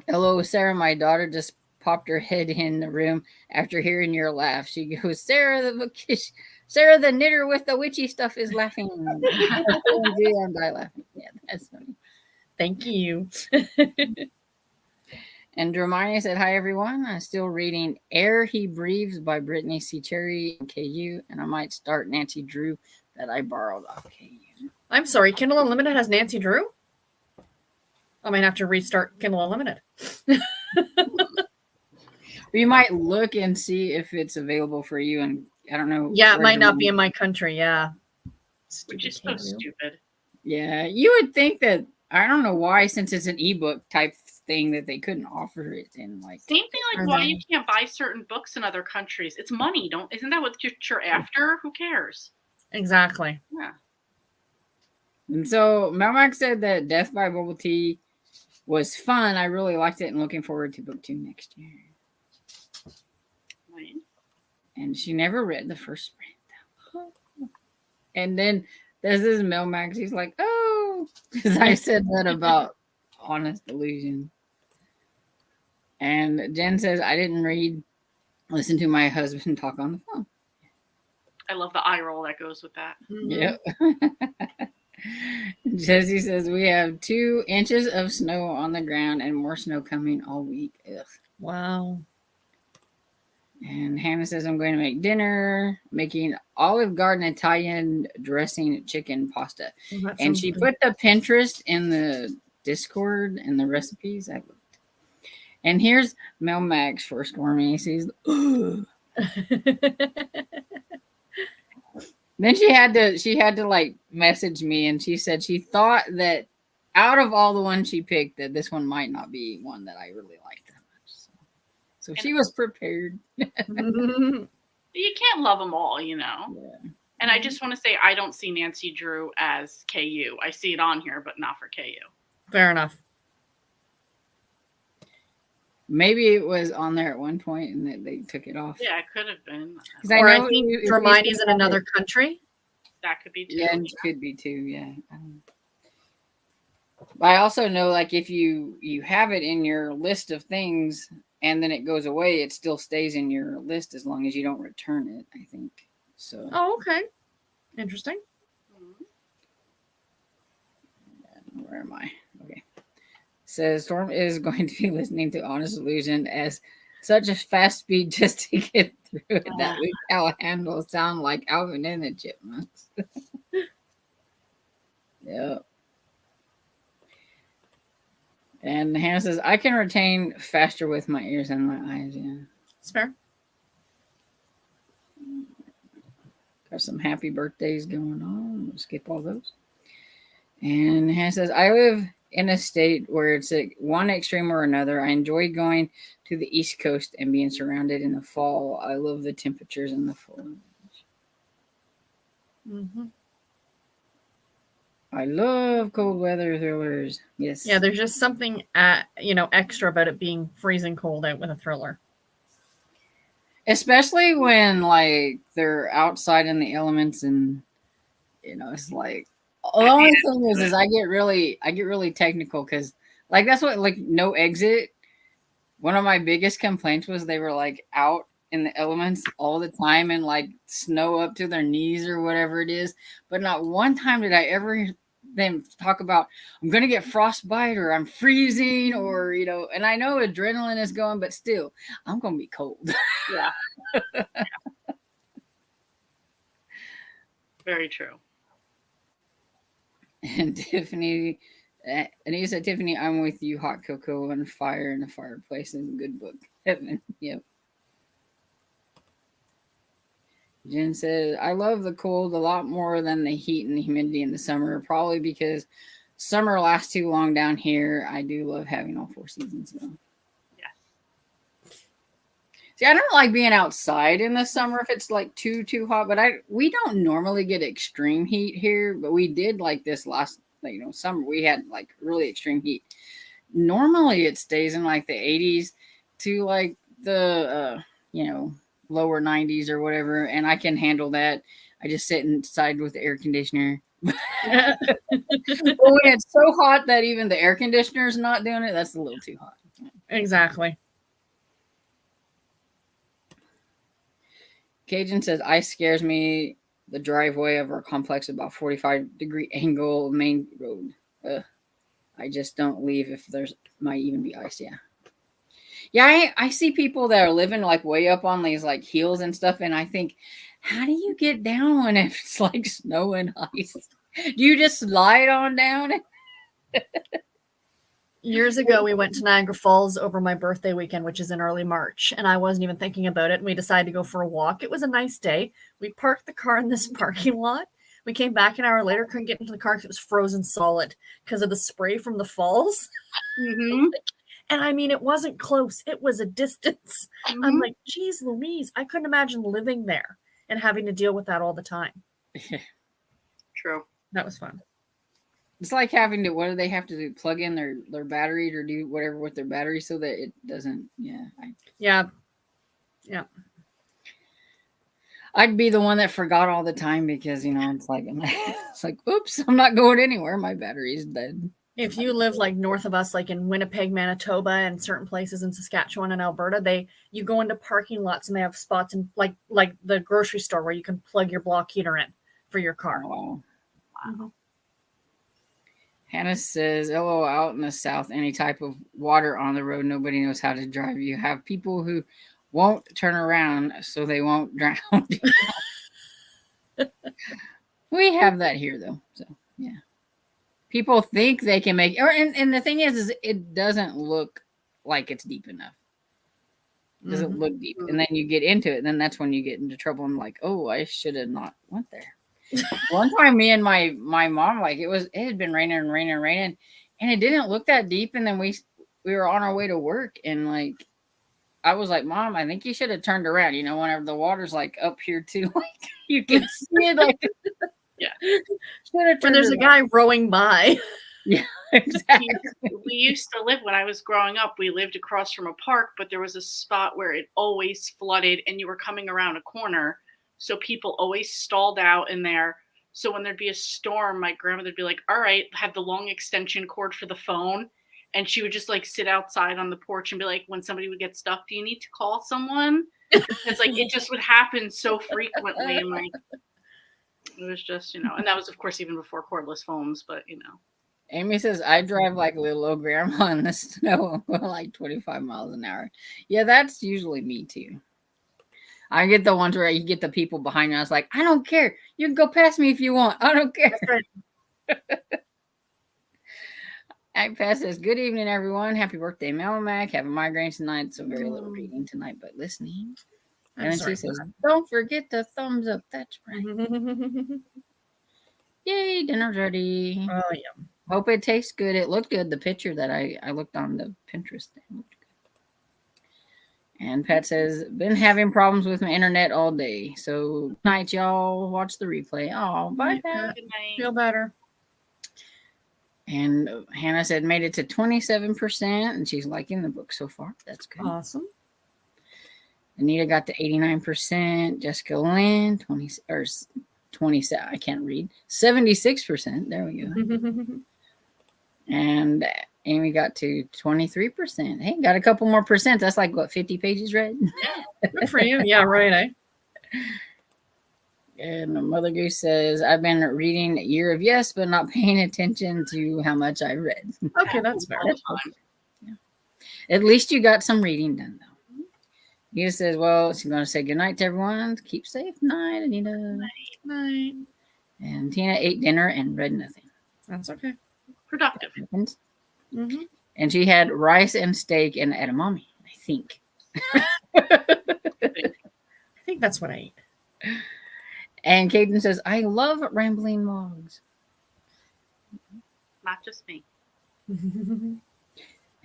hello, Sarah. My daughter just popped her head in the room after hearing your laugh. She goes, Sarah the knitter with the witchy stuff is laughing. And I laughing. Yeah, that's funny. Thank you. And Dramani said, hi, everyone. I'm still reading Air He Breathes by Brittany C. Cherry and KU, and I might start Nancy Drew that I borrowed off KU. I'm sorry, Kindle Unlimited has Nancy Drew? I might have to restart Kindle Unlimited. You might look and see if it's available for you, and I don't know. Yeah, it might not be in my country, yeah. Which is so stupid. Yeah, you would think that, I don't know why, since it's an ebook type thing, that they couldn't offer it in like. Same thing like why you can't buy certain books in other countries. It's money. Isn't that what you're after? Who cares? Exactly. Yeah. And so Melmac said that Death by Bubble Tea was fun. I really liked it and looking forward to book 2 next year. Right. And she never read the first sprint. And then there's this Melmac. He's like, oh, because I said that about Honest Illusion. And Jen says, I didn't listen to my husband talk on the phone. I love the eye roll that goes with that. Yep. Jesse says, we have 2 inches of snow on the ground and more snow coming all week. Ugh. Wow. And Hannah says, I'm going to make dinner, making Olive Garden Italian dressing chicken pasta. Oh, and she put the Pinterest in the Discord and the recipes. I looked. And here's Mel Mac's first for me. He says, Then she had to like message me, and she said she thought that out of all the ones she picked, that this one might not be one that I really liked that much. So she was prepared. You can't love them all, you know. Yeah. And I just want to say, I don't see Nancy Drew as KU. I see it on here, but not for KU. Fair enough. Maybe it was on there at one point and they took it off. Yeah, it could have been. Or I think Hermione's in another country. That could be too. Yeah, it could be too. Yeah. But I also know, like, if you have it in your list of things and then it goes away, it still stays in your list as long as you don't return it, I think. So. Oh, okay. Interesting. Where am I? Okay. Says Storm is going to be listening to Honest Illusion as such a fast speed just to get through it that Luke Callahan will sound like Alvin and the Chipmunks. Yep. And Hannah says, I can retain faster with my ears and my eyes. Yeah. It's fair. Got some happy birthdays going on. We'll skip all those. And Hannah says, I live in a state where it's one extreme or another. I enjoy going to the East Coast and being surrounded in the fall. I love the temperatures in the fall. Mm-hmm. I love cold weather thrillers. Yes. Yeah, there's just something extra about it being freezing cold out with a thriller. Especially when like they're outside in the elements and it's like the only thing is I get really technical because like that's what like no exit. One of my biggest complaints was they were like out in the elements all the time and like snow up to their knees or whatever it is. But not one time did I ever hear them talk about I'm gonna get frostbite or I'm freezing or and I know adrenaline is going, but still I'm gonna be cold. Yeah. Very true. And Tiffany, Anita, Tiffany, I'm with you. Hot cocoa and fire in a fireplace is a good book. Evan, yep. Jen says, I love the cold a lot more than the heat and the humidity in the summer, probably because summer lasts too long down here. I do love having all four seasons, though. Yeah. See, I don't like being outside in the summer if it's like too hot, but we don't normally get extreme heat here, but we did like this last summer. We had like really extreme heat. Normally it stays in like the 80s to like the lower 90s or whatever, and I can handle that. I just sit inside with the air conditioner. But when it's so hot that even the air conditioner is not doing it, that's a little too hot. Exactly. Cajun says ice scares me. The driveway of our complex about 45-degree angle main road. I just don't leave if there's might even be ice. Yeah, I see people that are living like way up on these like hills and stuff, and I think, how do you get down when it's like snow and ice? Do you just slide on down? Years ago, we went to Niagara Falls over my birthday weekend, which is in early March, and I wasn't even thinking about it. And we decided to go for a walk. It was a nice day. We parked the car in this parking lot. We came back an hour later, couldn't get into the car because it was frozen solid because of the spray from the falls. Mm-hmm. And I mean, it wasn't close. It was a distance. Mm-hmm. I'm like, geez, Louise, I couldn't imagine living there and having to deal with that all the time. True. That was fun. It's like having to, what do they have to do? Plug in their battery or do whatever with their battery so that it doesn't, Yeah. I'd be the one that forgot all the time because, it's like, oops, I'm not going anywhere. My battery's dead. If you live like north of us, like in Winnipeg, Manitoba, and certain places in Saskatchewan and Alberta, you go into parking lots and they have spots in like the grocery store where you can plug your block heater in for your car. Wow. Mm-hmm. Hannah says, "Oh, out in the south, any type of water on the road, nobody knows how to drive. You have people who won't turn around so they won't drown." We have that here, though. So, yeah. People think they can make, and the thing is it doesn't look like it's deep enough. It doesn't look deep. And then you get into it, and then that's when you get into trouble. I'm like, oh, I should have not went there. One time, me and my mom, like it had been raining, and it didn't look that deep. And then we were on our way to work, and like I was like, Mom, I think you should have turned around. Whenever the water's like up here too, like you can see it. Like, yeah, when there's a guy rowing by. Yeah, exactly. We used to live, when I was growing up, we lived across from a park, but there was a spot where it always flooded, and you were coming around a corner. So people always stalled out in there. So when there'd be a storm, my grandmother would be like, all right, have the long extension cord for the phone. And she would just like sit outside on the porch and be like, when somebody would get stuck, do you need to call someone? It's like, it just would happen so frequently. And like, It was just, and that was, of course, even before cordless phones, but, Amy says, I drive like little old grandma in the snow, like 25 miles an hour. Yeah, that's usually me too. I get the ones where you get the people behind you. I was like, I don't care. You can go past me if you want. I don't care. Agpat says, good evening, everyone. Happy birthday, Mel Mac. Have a migraine tonight, so very little reading tonight, but listening. And she says, don't forget the thumbs up. That's right. Yay, dinner's ready. Oh, yeah. Hope it tastes good. It looked good. The picture that I looked on the Pinterest thing looked good. And Pat says, been having problems with my internet all day. So night, y'all. Watch the replay. Oh, bye, Pat. Good night. Feel better. And Hannah said, made it to 27%, and she's liking the book so far. That's good. Awesome. Anita got to 89%. Jessica Lynn, 27. I can't read. 76%. There we go. And Amy got to 23%. Hey, got a couple more percent. That's like, what, 50 pages read? Yeah. Good for you. Yeah, right. And Mother Goose says, I've been reading Year of Yes, but not paying attention to how much I read. Okay, that's fair. Yeah. At least you got some reading done, though. Anita says, well, she's going to say goodnight to everyone. Keep safe. Night, Anita. Night. And Tina ate dinner and read nothing. That's okay. Productive. Mm-hmm. And she had rice and steak and edamame, I think. I think that's what I ate. And Caden says, I love rambling logs. Not just me.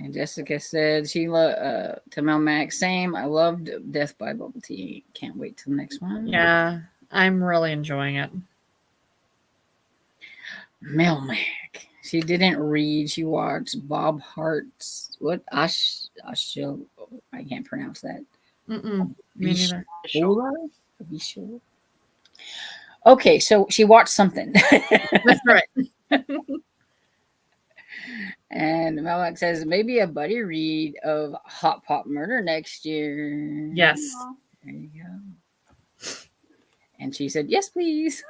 And Jessica said, to Mel Max, same. I loved Death by Bubble Tea. Can't wait till the next one. Yeah, I'm really enjoying it. Mel Mac. She didn't read. She watched Bob Hart's, what? I can't pronounce that. Me neither. Sure. Okay, so she watched something. That's right. And Malak says, maybe a buddy read of Hot Pot Murder next year. Yes. There you go. And she said, yes, please.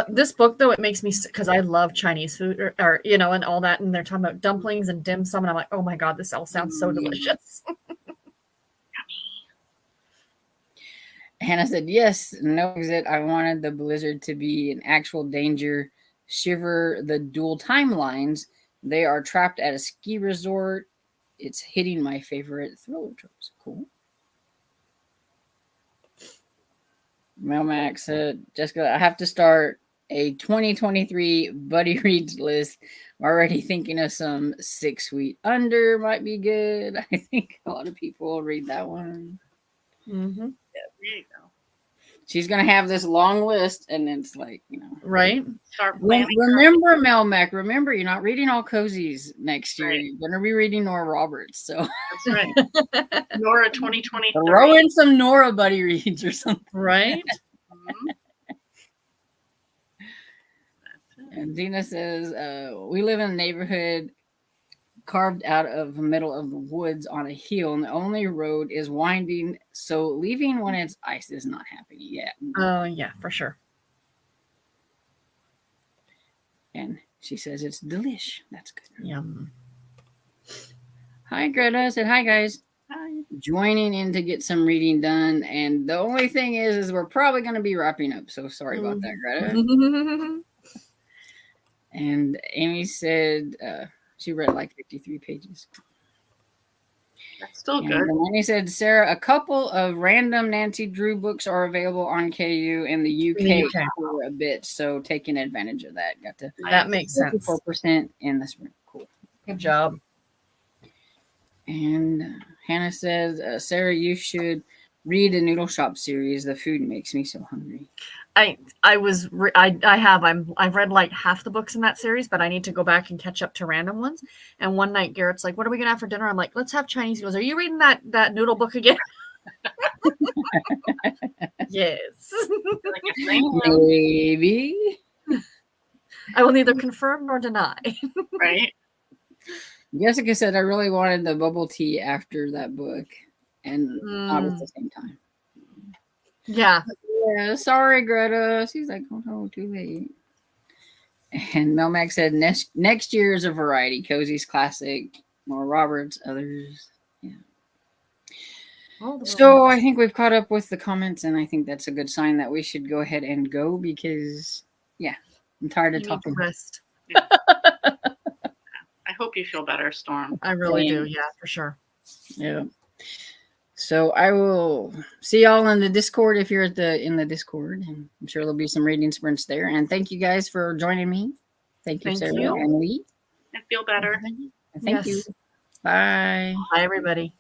This book, though, it makes me, because I love Chinese food, or and all that, and they're talking about dumplings and dim sum, and I'm like, oh my God, this all sounds so delicious. Hannah said, yes, no exit. I wanted the blizzard to be an actual danger. Shiver the dual timelines. They are trapped at a ski resort. It's hitting my favorite thriller tropes. Cool. Melmax said, Jessica, I have to start a 2023 buddy reads list. I'm already thinking of some 6 Feet Under might be good. I think a lot of people will read that one. Mm-hmm. Yeah, there you go. She's going to have this long list, and it's like, Right? Start planning. Remember, Melmac, remember, you're not reading all cozies next year. Right. You're going to be reading Nora Roberts. So That's right. Nora 2023. throw in some Nora buddy reads or something. Right? And Dina says, we live in a neighborhood carved out of the middle of the woods on a hill, and the only road is winding, so leaving when it's ice is not happening yet. Oh, yeah, for sure. And she says it's delish. That's good. Yum. Hi, Greta. Said hi, guys. Hi. Joining in to get some reading done, and the only thing is we're probably going to be wrapping up, so sorry about that, Greta. And Amy said she read like 53 pages. That's still good. And Lenny said, Sarah, a couple of random Nancy Drew books are available on KU in the UK for a bit, so taking advantage of that. Got to that makes sense. 4% in the spring. Cool. Good job. And Hannah says, Sarah, you should read the Noodle Shop series. The food makes me so hungry. I've read like half the books in that series, but I need to go back and catch up to random ones. And one night Garrett's like, what are we gonna have for dinner? I'm like, let's have Chinese. He goes, are you reading that noodle book again? Yes. Maybe. I will neither confirm nor deny. Right. Jessica said, I really wanted the bubble tea after that book, and not at the same time. Yeah. Yeah, sorry, Greta. She's like, oh no, too late. And Melmac said next year is a variety. Cozy's classic, more Roberts, others. Yeah. So I think we've caught up with the comments, and I think that's a good sign that we should go ahead and go because, yeah, I'm tired of You need to talking. rest. Yeah. I hope you feel better, Storm. I really do. Yeah, for sure. Yeah. So I will see y'all in the Discord if you're in the Discord, and I'm sure there'll be some reading sprints there. And thank you guys for joining me. Thank you, Thank Sarah you. and Lee. I feel better. Thank you. Bye. Bye, everybody.